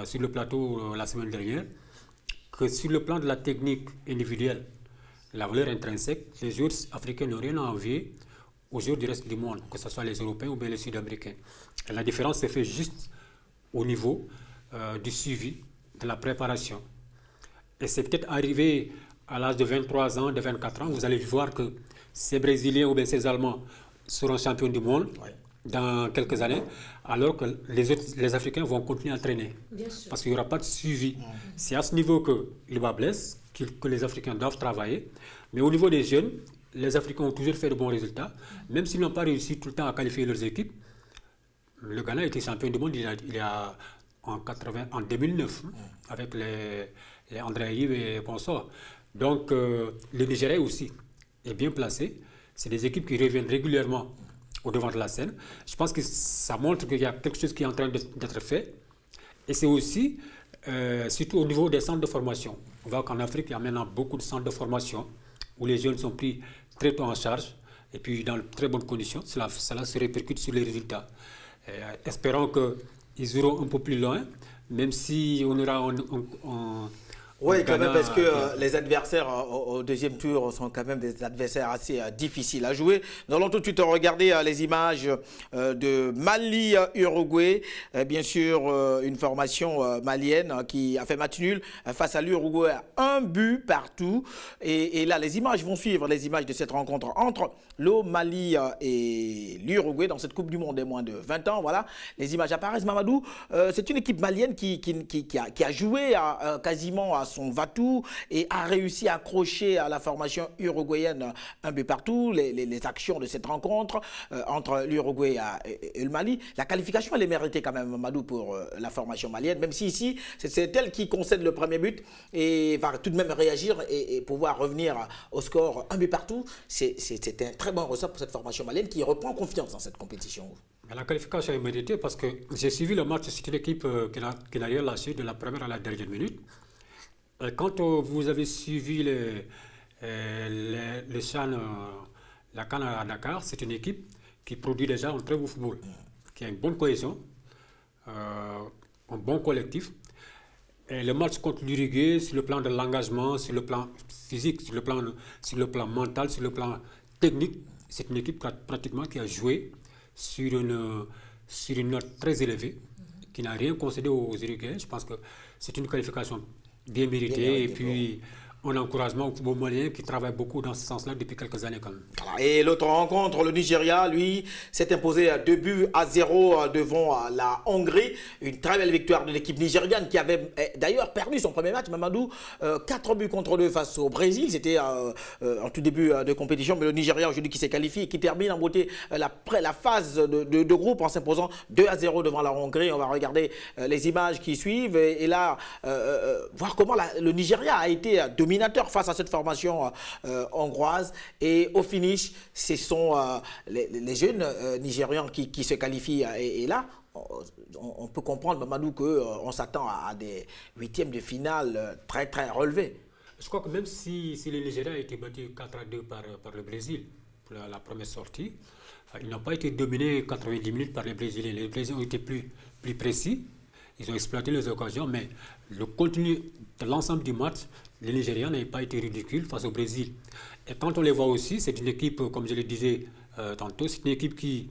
sur le plateau la semaine dernière, que sur le plan de la technique individuelle, la valeur intrinsèque, les joueurs africains n'ont rien à envier aux joueurs du reste du monde, que ce soit les Européens ou bien les Sud-Américains. La différence se fait juste au niveau du suivi, de la préparation. Et c'est peut-être arrivé à l'âge de 23 ans, de 24 ans, vous allez voir que ces Brésiliens ou bien ces Allemands seront champions du monde. Ouais. Dans quelques années, alors que les Africains vont continuer à entraîner. Parce qu'il n'y aura pas de suivi. C'est à ce niveau que le bas blesse, que les Africains doivent travailler. Mais au niveau des jeunes, les Africains ont toujours fait de bons résultats. Même s'ils n'ont pas réussi tout le temps à qualifier leurs équipes, le Ghana a été champion du monde en 2009, avec les André Ayew et consorts. Donc, le Nigeria aussi est bien placé. C'est des équipes qui reviennent régulièrement au devant de la scène. Je pense que ça montre qu'il y a quelque chose qui est en train d'être fait. Et c'est aussi, surtout au niveau des centres de formation. On voit qu'en Afrique, il y a maintenant beaucoup de centres de formation où les jeunes sont pris très tôt en charge et puis dans de très bonnes conditions. Cela se répercute sur les résultats. Espérons qu'ils iront un peu plus loin, même si on aura oui, quand même, parce que les adversaires au 2e tour sont quand même des adversaires assez difficiles à jouer. Nous allons tout de suite regarder les images de Mali-Uruguay. Bien sûr, une formation malienne qui a fait match nul face à l'Uruguay, 1 but partout. Et là, les images vont suivre, les images de cette rencontre entre le Mali et l'Uruguay dans cette Coupe du Monde des moins de 20 ans. Voilà, les images apparaissent. Mamadou, c'est une équipe malienne qui a joué quasiment à son va-tout et a réussi à accrocher à la formation uruguayenne 1 but partout. Les actions de cette rencontre entre l'Uruguay et le Mali, la qualification elle est méritée quand même, Mamadou, pour la formation malienne, même si ici c'est elle qui concède le premier but et va tout de même réagir et pouvoir revenir au score 1 but partout. C'est un très bon ressort pour cette formation malienne qui reprend confiance dans cette compétition. La qualification est méritée parce que j'ai suivi le match, c'est une équipe qui n'a rien lâché de la première à la dernière minute. Et quand vous avez suivi le CHAN, la CAN à Dakar, c'est une équipe qui produit déjà un très beau football, qui a une bonne cohésion, un bon collectif. Et le match contre l'Uruguay, sur le plan de l'engagement, sur le plan physique, sur le plan mental, sur le plan technique, c'est une équipe pratiquement qui a joué sur une note très élevée, qui n'a rien concédé aux Uruguayens. Je pense que c'est une qualification bien méritée et puis un encouragement au football malien qui travaille beaucoup dans ce sens-là depuis quelques années quand même. Et l'autre rencontre, le Nigeria, lui, s'est imposé 2-0 devant la Hongrie. Une très belle victoire de l'équipe nigériane qui avait d'ailleurs perdu son premier match, Mamadou, 4-2 face au Brésil. C'était en tout début de compétition, mais le Nigeria aujourd'hui qui s'est qualifié et qui termine en beauté la phase de groupe en s'imposant 2-0 devant la Hongrie. On va regarder les images qui suivent et là, voir comment le Nigeria a été dominateur face à cette formation hongroise. Et au finish, ce sont les jeunes Nigérians qui se qualifient. Et là, on peut comprendre, Mamadou, qu'on s'attend à des huitièmes de finale très très relevés. Je crois que même si le Nigeria a été battu 4-2 par le Brésil pour la première sortie, ils n'ont pas été dominés 90 minutes par les Brésiliens. Les Brésiliens ont été plus précis, ils ont exploité les occasions, mais le contenu de l'ensemble du match, les Nigérians n'avaient pas été ridicules face au Brésil. Et quand on les voit aussi, c'est une équipe, comme je le disais tantôt, c'est une équipe qui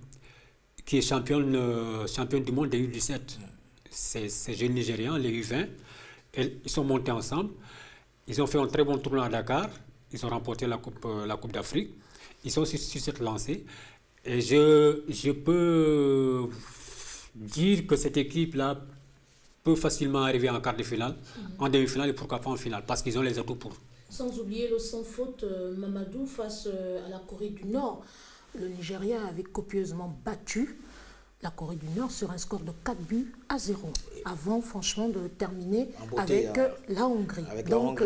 est championne du monde des U17. Ces jeunes Nigérians, les U20, ils sont montés ensemble. Ils ont fait un très bon tournoi à Dakar. Ils ont remporté la Coupe d'Afrique. Ils sont sur cette lancée. Et je peux dire que cette équipe-là peut facilement arriver en quart de finale, en demi-finale et pourquoi pas en finale, parce qu'ils ont les atouts pour. Sans oublier le sans faute Mamadou face à la Corée du Nord. Le Nigeria avait copieusement battu la Corée du Nord sur un score de 4-0 avant franchement de terminer avec la Hongrie. Donc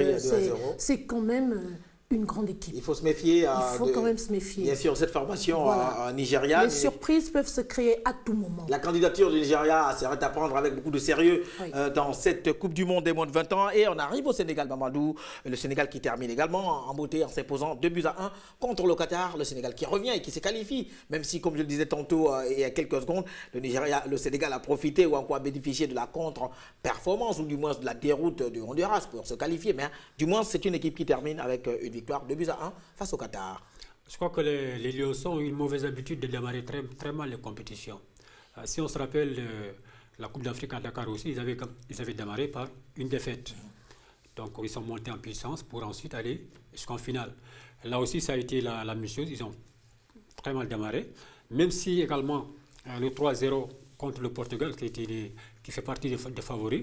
c'est quand même une grande équipe. Il faut se méfier. Il faut quand même se méfier. Bien sûr, cette formation nigériane. Les surprises peuvent se créer à tout moment. La candidature du Nigeria serait à prendre avec beaucoup de sérieux dans cette Coupe du Monde des moins de 20 ans. Et on arrive au Sénégal, Mamadou. Le Sénégal qui termine également en beauté en s'imposant 2-1 contre le Qatar. Le Sénégal qui revient et qui se qualifie. Même si, comme je le disais tantôt il y a quelques secondes, le Sénégal a profité ou encore a bénéficié de la contre-performance ou du moins de la déroute du Honduras pour se qualifier. Mais du moins, c'est une équipe qui termine avec une victoire 2-1 face au Qatar. Je crois que les Lionceaux ont une mauvaise habitude de démarrer très mal les compétitions. Si on se rappelle la Coupe d'Afrique à Dakar aussi, ils avaient démarré par une défaite. Donc ils sont montés en puissance pour ensuite aller jusqu'en finale. Là aussi, ça a été la même chose. Ils ont très mal démarré. Même si également le 3-0 contre le Portugal, qui fait partie des favoris,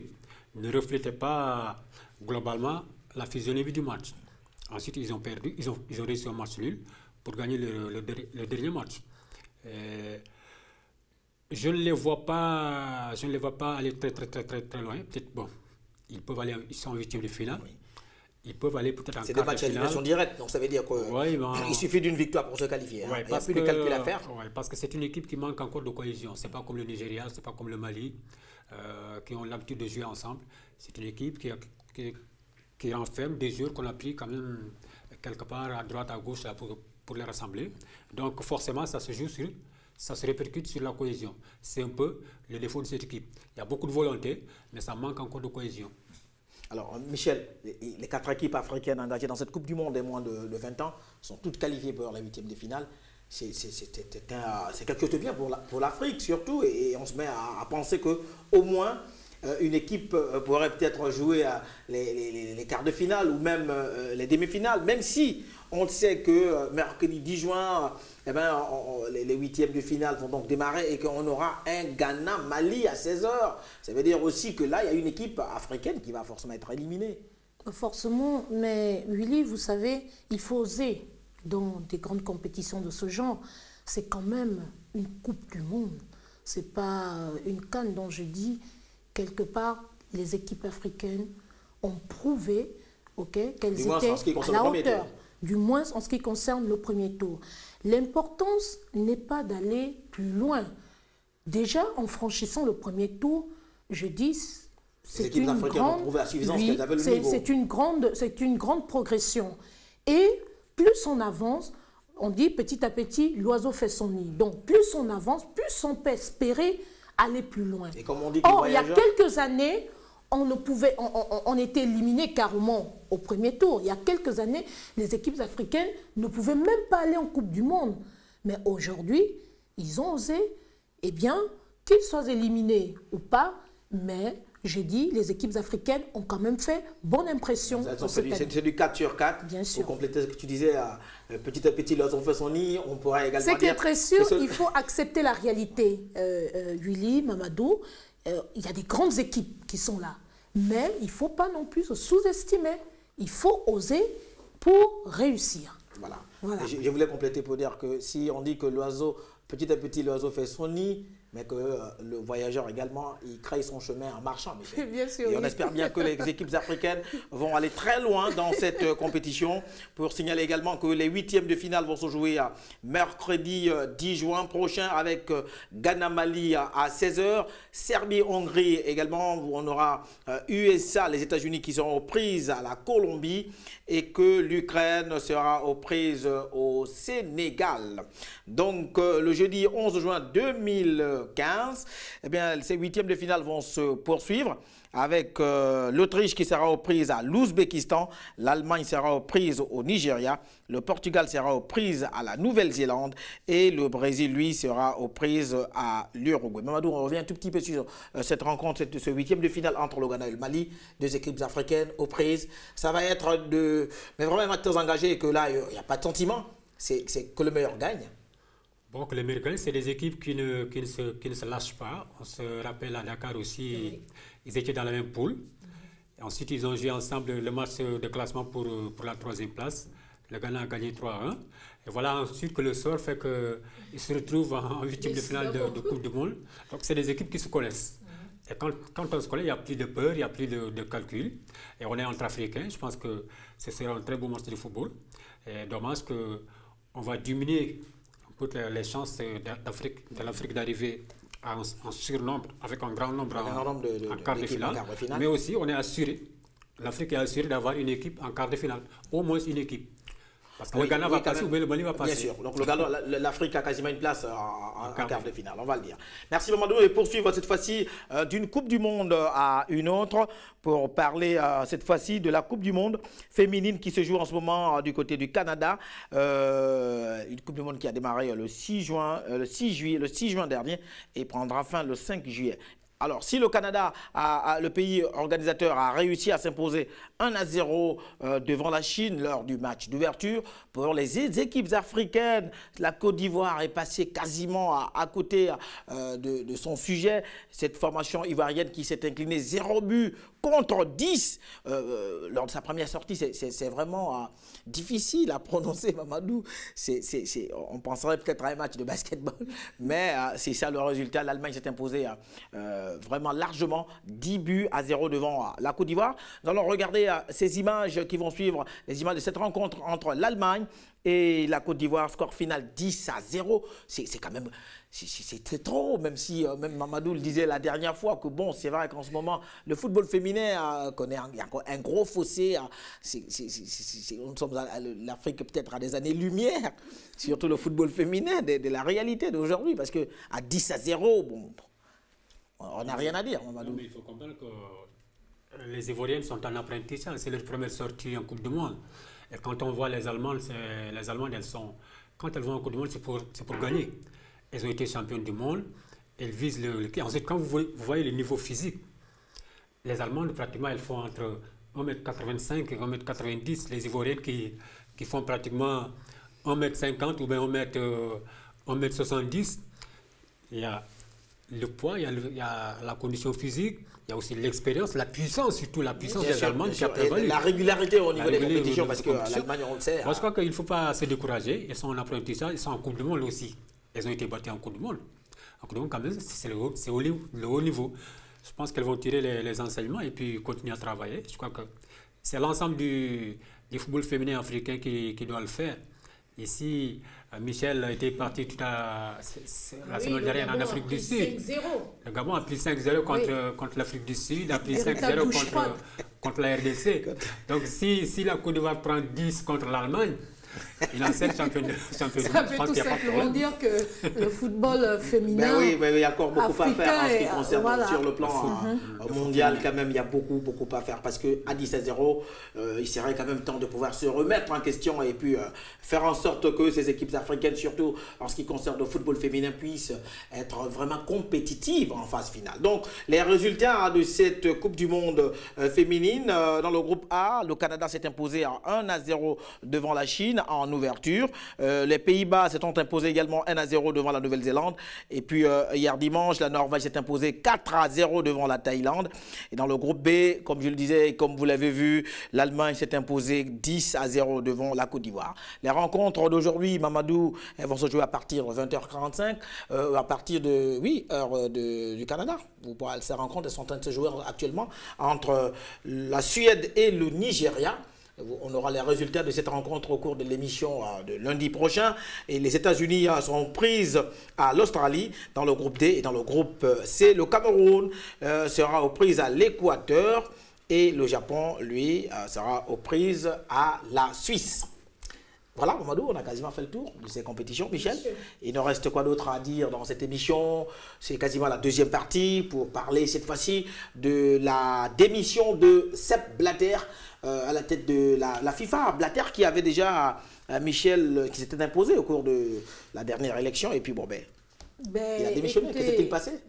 ne reflétait pas globalement la physionomie du match. Ensuite, ils ont perdu, ils ont réussi un match nul pour gagner le dernier match. Je ne les vois pas aller très loin. Peut-être, bon, ils sont en huitième de finale. Oui. Ils peuvent aller peut-être en quart de finale. C'est des matchs à élimination directe, donc ça veut dire qu'il suffit d'une victoire pour se qualifier. Il n'y a plus de calcul à faire. Oui, parce que c'est une équipe qui manque encore de cohésion. Ce n'est pas comme le Nigeria, ce n'est pas comme le Mali, qui ont l'habitude de jouer ensemble. C'est une équipe qui renferme des joueurs qu'on a pris quand même quelque part à droite, à gauche là, pour les rassembler. Donc forcément, ça se répercute sur la cohésion. C'est un peu le défaut de cette équipe. Il y a beaucoup de volonté, mais ça manque encore de cohésion. Alors Michel, les 4 équipes africaines engagées dans cette Coupe du Monde des moins de 20 ans sont toutes qualifiées pour la huitième de finale. C'est quelque chose de bien pour l'Afrique surtout, et on se met à penser qu'au moins une équipe pourrait peut-être jouer les quarts de finale ou même les demi-finales, même si on sait que mercredi 10 juin, les huitièmes de finale vont donc démarrer et qu'on aura un Ghana-Mali à 16h. Ça veut dire aussi que là, il y a une équipe africaine qui va forcément être éliminée. Forcément, mais Willy, vous savez, il faut oser dans des grandes compétitions de ce genre. C'est quand même une Coupe du Monde. Ce n'est pas une CAN dont je dis... Quelque part, les équipes africaines ont prouvé qu'elles étaient à la hauteur, du moins en ce qui concerne le premier tour. L'importance n'est pas d'aller plus loin. Déjà, en franchissant le premier tour, je dis, c'est une grande progression. Et plus on avance, on dit petit à petit, l'oiseau fait son nid. Donc plus on avance, plus on peut espérer aller plus loin. Et comme on dit il y a quelques années, on était éliminé carrément au premier tour. Il y a quelques années, les équipes africaines ne pouvaient même pas aller en Coupe du Monde. Mais aujourd'hui, ils ont osé, eh bien, qu'ils soient éliminés ou pas, mais j'ai dit, les équipes africaines ont quand même fait bonne impression. C'est du 4 sur 4. Bien sûr. Pour compléter ce que tu disais, petit à petit, lorsqu'on fait son nid, on pourra également dire... C'est qui est très sûr, il faut accepter la réalité. Willy, Mamadou, il y a des grandes équipes qui sont là. Mais il ne faut pas non plus se sous-estimer. Il faut oser pour réussir. Voilà. Je voulais compléter pour dire que si on dit que l'oiseau, petit à petit, l'oiseau fait son nid, mais que le voyageur également, il crée son chemin en marchant, Michel. Bien sûr. Et on espère bien que les équipes africaines vont aller très loin dans cette compétition. Pour signaler également que les 8e de finale vont se jouer mercredi 10 juin prochain avec Ghana-Mali à 16h. Serbie-Hongrie également, où on aura USA, les États-Unis qui seront aux prises à la Colombie et que l'Ukraine sera aux prises au Sénégal. Donc le jeudi 11 juin 2015, eh bien, ces 8e de finale vont se poursuivre avec l'Autriche qui sera aux prises à l'Ouzbékistan, l'Allemagne sera aux prises au Nigeria, le Portugal sera aux prises à la Nouvelle-Zélande et le Brésil, lui, sera aux prises à l'Uruguay. Mamadou, on revient un tout petit peu sur cette rencontre, ce 8e de finale entre le Ghana et le Mali, deux équipes africaines aux prises. Ça va être mais vraiment un match très engagé et que là, il n'y a pas de sentiment, c'est que le meilleur gagne. Bon, que les Américains, c'est des équipes qui ne se lâchent pas. On se rappelle à Dakar aussi, ils étaient dans la même poule. Et ensuite, ils ont joué ensemble le match de classement pour la 3e place. Le Ghana a gagné 3-1. Et voilà ensuite que le sort fait qu'ils se retrouvent en 8e de finale de Coupe du Monde. Donc, c'est des équipes qui se connaissent. Et quand on se connaît, il n'y a plus de peur, il n'y a plus de calcul. Et on est entre Africains. Je pense que ce sera un très beau match de football. Et dommage qu'on va diminuer les chances de l'Afrique d'arriver en surnombre, avec un grand nombre en quart de finale. Mais aussi, on est assuré, l'Afrique est assurée d'avoir une équipe en quart de finale, au moins une équipe. Parce que le Ghana va passer ou le Mali va passer. Bien sûr. Donc l'Afrique a quasiment une place en quart de finale, on va le dire. Merci Mamadou et poursuivre cette fois-ci d'une Coupe du Monde à une autre pour parler cette fois-ci de la Coupe du Monde féminine qui se joue en ce moment du côté du Canada. Une Coupe du Monde qui a démarré le 6 juin dernier et prendra fin le 5 juillet. Alors, si le Canada, le pays organisateur, a réussi à s'imposer 1-0 devant la Chine lors du match d'ouverture, pour les équipes africaines, la Côte d'Ivoire est passée quasiment à côté de son sujet. Cette formation ivoirienne qui s'est inclinée 0 but contre 10 lors de sa première sortie, c'est vraiment difficile à prononcer, Mamadou. On penserait peut-être à un match de basketball, mais c'est ça le résultat. L'Allemagne s'est imposée vraiment largement 10-0 devant la Côte d'Ivoire. Nous allons regarder ces images qui vont suivre, les images de cette rencontre entre l'Allemagne et la Côte d'Ivoire. Score final 10-0. C'est quand même... C'est trop, même si même Mamadou le disait la dernière fois que bon, c'est vrai qu'en ce moment, le football féminin connaît un gros fossé. Nous sommes l'Afrique peut-être à des années-lumière, surtout le football féminin de la réalité d'aujourd'hui, parce qu'à 10-0, bon, on n'a rien à dire, Mamadou. Non, mais il faut comprendre que les Ivoiriennes sont en apprentissage, c'est leur première sortie en Coupe du Monde. Et quand on voit les Allemandes, quand elles vont en Coupe du Monde, c'est pour gagner. Elles ont été championnes du monde, elles visent Ensuite, quand vous voyez le niveau physique, les Allemandes, pratiquement, elles font entre 1m85 et 1m90. Les Ivoiriennes qui font pratiquement 1m50 ou bien 1m70. Il y a le poids, il y a la condition physique, il y a aussi l'expérience, la puissance, surtout la puissance des Allemandes qui a prévalu. La régularité au niveau des compétitions, parce que l'Allemagne, on le sait. Moi, je crois qu'il ne faut pas se décourager. Elles sont en apprentissage, elles sont en Coupe du Monde aussi. Elles ont été battues en Coupe du Monde. En Coupe du Monde, quand même, c'est le haut niveau. Je pense qu'elles vont tirer les enseignements et puis continuer à travailler. Je crois que c'est l'ensemble du football féminin africain qui doit le faire. Ici, Michel était parti la semaine dernière en Afrique du Sud. Le Gabon a pris 5-0 contre l'Afrique du Sud, a pris 5-0 contre la RDC. Donc si la Côte d'Ivoire prend 10 contre l'Allemagne, Il enseigne championnat. Ça veut tout simplement dire que le football féminin. Oui, mais il y a encore beaucoup à faire en ce qui concerne voilà. sur le plan mondial. Quand même, il y a beaucoup à faire parce qu'à 17-0, il serait quand même temps de pouvoir se remettre en question et puis faire en sorte que ces équipes africaines, surtout en ce qui concerne le football féminin, puissent être vraiment compétitives en phase finale. Donc, les résultats de cette Coupe du Monde féminine, dans le groupe A, le Canada s'est imposé à 1-0 devant la Chine en ouverture. Les Pays-Bas se sont imposés également 1-0 devant la Nouvelle-Zélande. Et puis, hier dimanche, la Norvège s'est imposée 4-0 devant la Thaïlande. Et dans le groupe B, comme je le disais, comme vous l'avez vu, l'Allemagne s'est imposée 10-0 devant la Côte d'Ivoire. Les rencontres d'aujourd'hui, Mamadou, elles vont se jouer à partir de 20h45, à partir de, oui, heure du Canada. Ces rencontres, elles sont en train de se jouer actuellement entre la Suède et le Nigeria. On aura les résultats de cette rencontre au cours de l'émission de lundi prochain. Et les États-Unis seront prises à l'Australie dans le groupe D. Et dans le groupe C, le Cameroun sera aux prises à l'Équateur. Et le Japon, lui, sera aux prises à la Suisse. Voilà, Mamadou, on a quasiment fait le tour de ces compétitions. Michel, il ne reste quoi d'autre à dire dans cette émission? C'est quasiment la deuxième partie pour parler cette fois-ci de la démission de Sepp Blatter à la tête de la FIFA. Blatter qui avait déjà, Michel, qui s'était imposé au cours de la dernière élection. Et puis, bon, il a démissionné. Que s'est-il passé?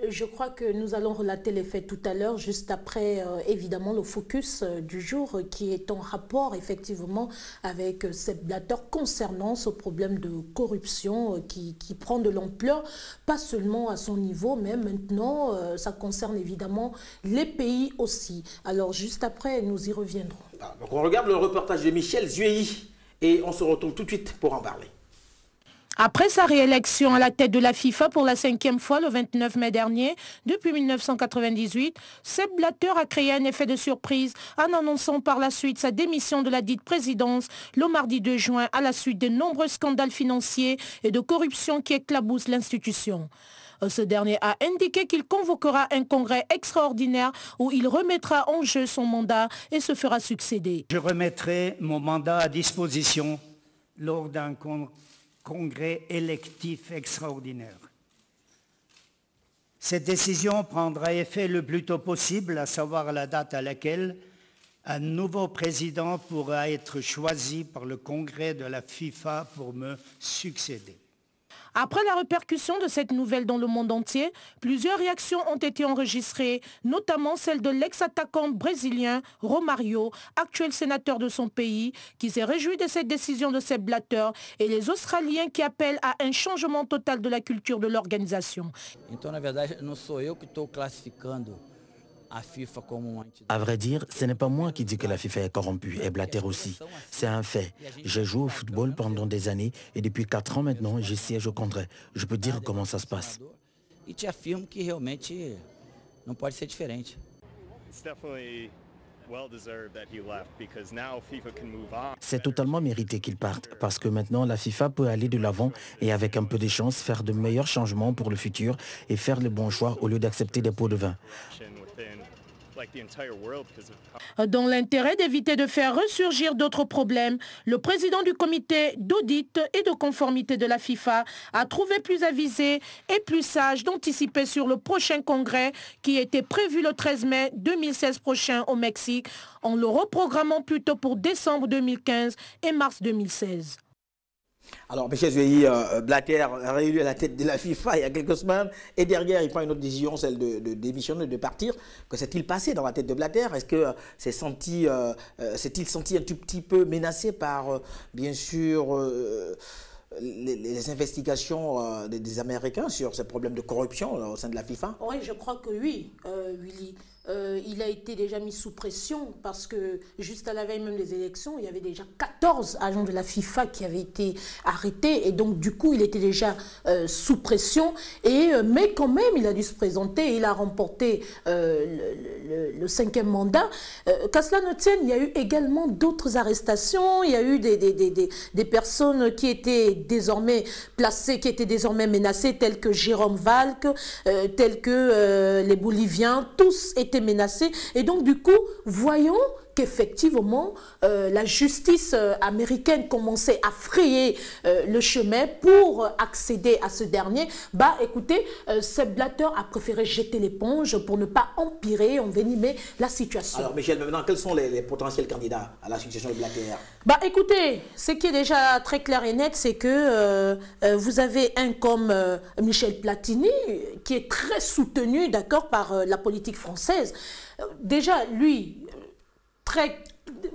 Je crois que nous allons relater les faits tout à l'heure, juste après, évidemment, le focus du jour qui est en rapport, effectivement, avec Sepp Blatter concernant ce problème de corruption qui prend de l'ampleur, pas seulement à son niveau, mais maintenant, ça concerne évidemment les pays aussi. Alors, juste après, nous y reviendrons. Donc, on regarde le reportage de Michel Zueyi et on se retrouve tout de suite pour en parler. Après sa réélection à la tête de la FIFA pour la 5e fois le 29 mai dernier, depuis 1998, Sepp Blatter a créé un effet de surprise en annonçant par la suite sa démission de la dite présidence le mardi 2 juin à la suite de nombreux scandales financiers et de corruption qui éclaboussent l'institution. Ce dernier a indiqué qu'il convoquera un congrès extraordinaire où il remettra en jeu son mandat et se fera succéder. Je remettrai mon mandat à disposition lors d'un congrès électif extraordinaire. Cette décision prendra effet le plus tôt possible, à savoir la date à laquelle un nouveau président pourra être choisi par le congrès de la FIFA pour me succéder. Après la répercussion de cette nouvelle dans le monde entier, plusieurs réactions ont été enregistrées, notamment celle de l'ex-attaquant brésilien Romario, actuel sénateur de son pays, qui s'est réjoui de cette décision de Sepp Blatter, et les Australiens qui appellent à un changement total de la culture de l'organisation. Então, na verdade, não sou eu que estou classificando a FIFA como uma entidade. À vrai dire, ce n'est pas moi qui dis que la FIFA est corrompue, et Blatter aussi. C'est un fait. J'ai joué au football pendant des années et depuis 4 ans maintenant, j'y siège au congrès. Je peux dire comment ça se passe. E te afirmo que realmente não pode ser diferente. C'est totalement mérité qu'il parte, parce que maintenant la FIFA peut aller de l'avant et avec un peu de chance faire de meilleurs changements pour le futur et faire le bon choix au lieu d'accepter des pots de vin. Dans l'intérêt d'éviter de faire ressurgir d'autres problèmes, le président du comité d'audit et de conformité de la FIFA a trouvé plus avisé et plus sage d'anticiper sur le prochain congrès qui était prévu le 13 mai 2016 prochain au Mexique, en le reprogrammant plutôt pour décembre 2015 et mars 2016. Alors, M. Zueyi, Blatter réélu à la tête de la FIFA il y a quelques semaines, et derrière, il prend une autre décision, celle de démissionner, de partir. Que s'est-il passé dans la tête de Blatter? Est-ce que s'est-il senti un tout petit peu menacé par, bien sûr, les investigations des Américains sur ces problèmes de corruption au sein de la FIFA? Oui, je crois que oui, Willy. Il a été déjà mis sous pression parce que juste à la veille même des élections, il y avait déjà 14 agents de la FIFA qui avaient été arrêtés et donc du coup il était déjà sous pression, mais quand même il a dû se présenter, il a remporté le 5e mandat. Qu'à cela ne tienne, il y a eu également d'autres arrestations, il y a eu des personnes qui étaient désormais placées, qui étaient désormais menacées, telles que Jérôme Valk, telles que les Boliviens, tous étaient menacés. Et donc, du coup, voyons qu'effectivement, la justice américaine commençait à frayer le chemin pour accéder à ce dernier, bah écoutez, Sepp Blatter a préféré jeter l'éponge pour ne pas empirer, envenimer la situation. Alors Michel, maintenant, quels sont les potentiels candidats à la succession de Blatter? Bah écoutez, ce qui est déjà très clair et net, c'est que vous avez un comme Michel Platini, qui est très soutenu, d'accord, par la politique française. Déjà, lui,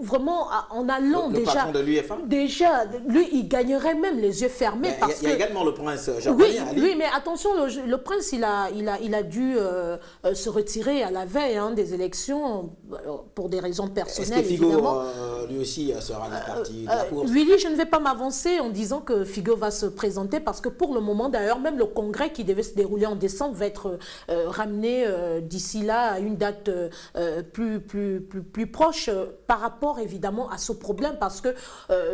vraiment en allant le patron de l'UEFA. Déjà, lui, il gagnerait même les yeux fermés. Il y a également le prince jordanien. Oui, mais attention, le prince, il a dû se retirer à la veille des élections pour des raisons personnelles. Est-ce que Figo, évidemment. lui aussi, sera la partie de la course? Willy, je ne vais pas m'avancer en disant que Figo va se présenter parce que pour le moment, d'ailleurs, même le congrès qui devait se dérouler en décembre va être ramené d'ici là à une date plus proche par rapport évidemment à ce problème, parce que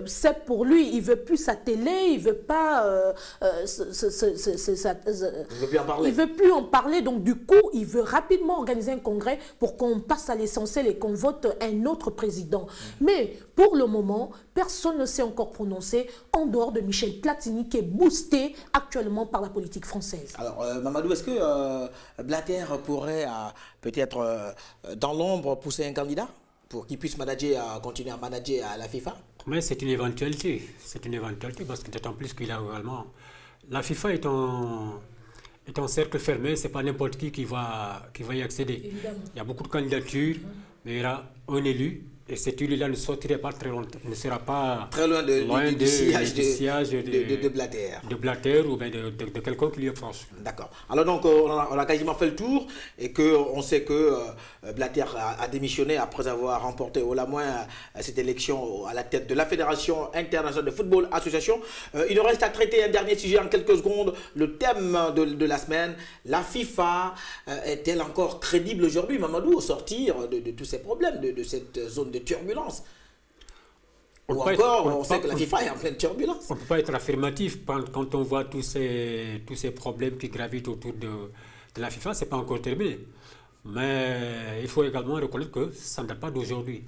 c'est pour lui, il veut plus sa télé, il veut pas il veut plus en parler, donc du coup il veut rapidement organiser un congrès pour qu'on passe à l'essentiel et qu'on vote un autre président. Mais pour le moment, personne ne s'est encore prononcé en dehors de Michel Platini, qui est boosté actuellement par la politique française. Alors Mamadou, est-ce que Blatter pourrait peut-être dans l'ombre pousser un candidat pour qu'il puisse continuer à manager à la FIFA? Mais c'est une éventualité. C'est une éventualité parce que d'autant plus qu'il a également... La FIFA est un cercle fermé, ce n'est pas n'importe qui va y accéder. Évidemment. Il y a beaucoup de candidatures, mais il y aura un élu. Et cet élu-là ne sortirait pas très longtemps, ne sera pas très loin du sillage de Blatter. De Blatter ou bien de quelqu'un qui lui est proche. D'accord. Alors donc on a quasiment fait le tour et qu'on sait que Blatter a démissionné après avoir remporté au la moins cette élection à la tête de la Fédération internationale de football association. Il nous reste à traiter un dernier sujet en quelques secondes, le thème de la semaine. La FIFA est-elle encore crédible aujourd'hui, Mamadou, au sortir de tous ces problèmes, de cette zone de turbulence? Ou encore, on sait que la FIFA est en pleine turbulence. On ne peut pas être affirmatif quand on voit tous ces problèmes qui gravitent autour de la FIFA. Ce n'est pas encore terminé. Mais il faut également reconnaître que ça ne date pas d'aujourd'hui.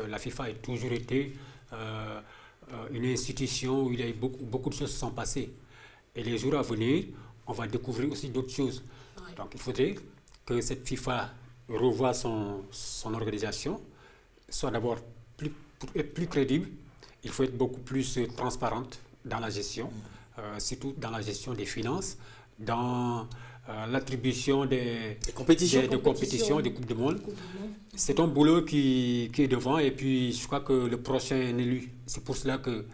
La FIFA a toujours été une institution où il y a beaucoup de choses se sont passées. Et les jours à venir, on va découvrir aussi d'autres choses. Ouais. Donc il faudrait que cette FIFA revoie son organisation, soit d'abord pour être plus crédible, il faut être beaucoup plus transparente dans la gestion, surtout dans la gestion des finances, dans l'attribution des compétitions, des Coupes du Monde. C'est un boulot qui est devant et puis je crois que le prochain élu, c'est pour cela que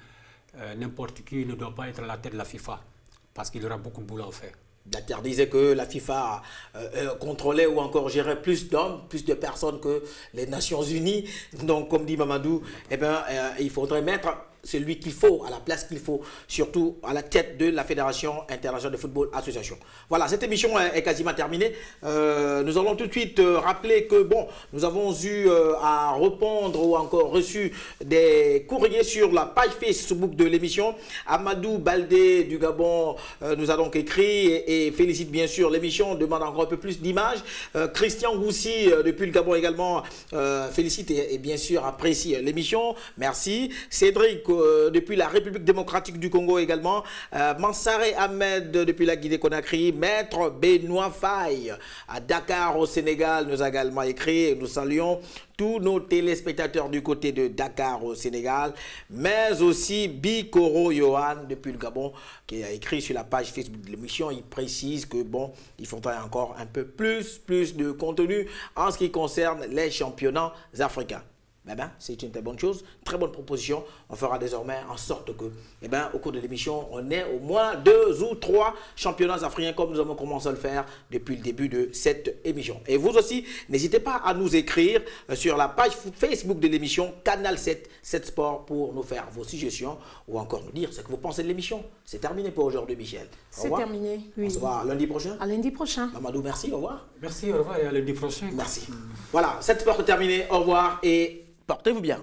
n'importe qui ne doit pas être à la tête de la FIFA, parce qu'il y aura beaucoup de boulot à faire. Blatter disait que la FIFA contrôlait ou encore gérait plus d'hommes, plus de personnes que les Nations Unies. Donc, comme dit Mamadou, il faudrait mettre celui qu'il faut, à la place qu'il faut, surtout à la tête de la Fédération internationale de football association. Voilà, cette émission est quasiment terminée. Nous allons tout de suite rappeler que, bon, nous avons eu à répondre ou encore reçu des courriers sur la page Facebook de l'émission. Amadou Baldé du Gabon nous a donc écrit et félicite bien sûr l'émission, demande encore un peu plus d'images. Christian Goussi depuis le Gabon également félicite et bien sûr apprécie l'émission. Merci. Cédric depuis la République démocratique du Congo également. Mansaré Ahmed depuis la Guinée-Conakry. Maître Benoît Faye à Dakar au Sénégal nous a également écrit et nous saluons tous nos téléspectateurs du côté de Dakar au Sénégal, mais aussi Bikoro Johan depuis le Gabon qui a écrit sur la page Facebook de l'émission. Il précise que bon, il faudrait encore un peu plus de contenu en ce qui concerne les championnats africains. C'est une très bonne chose, très bonne proposition. On fera désormais en sorte que, au cours de l'émission, on ait au moins 2 ou 3 championnats africains comme nous avons commencé à le faire depuis le début de cette émission. Et vous aussi, n'hésitez pas à nous écrire sur la page Facebook de l'émission Canal 7 Sport pour nous faire vos suggestions ou encore nous dire ce que vous pensez de l'émission. C'est terminé pour aujourd'hui, Michel. C'est terminé, oui. On se voit lundi prochain. À lundi prochain. Mamadou, merci, au revoir. Merci, au revoir et à lundi prochain. Merci. Voilà, 7 Sport est terminé, au revoir et portez-vous bien.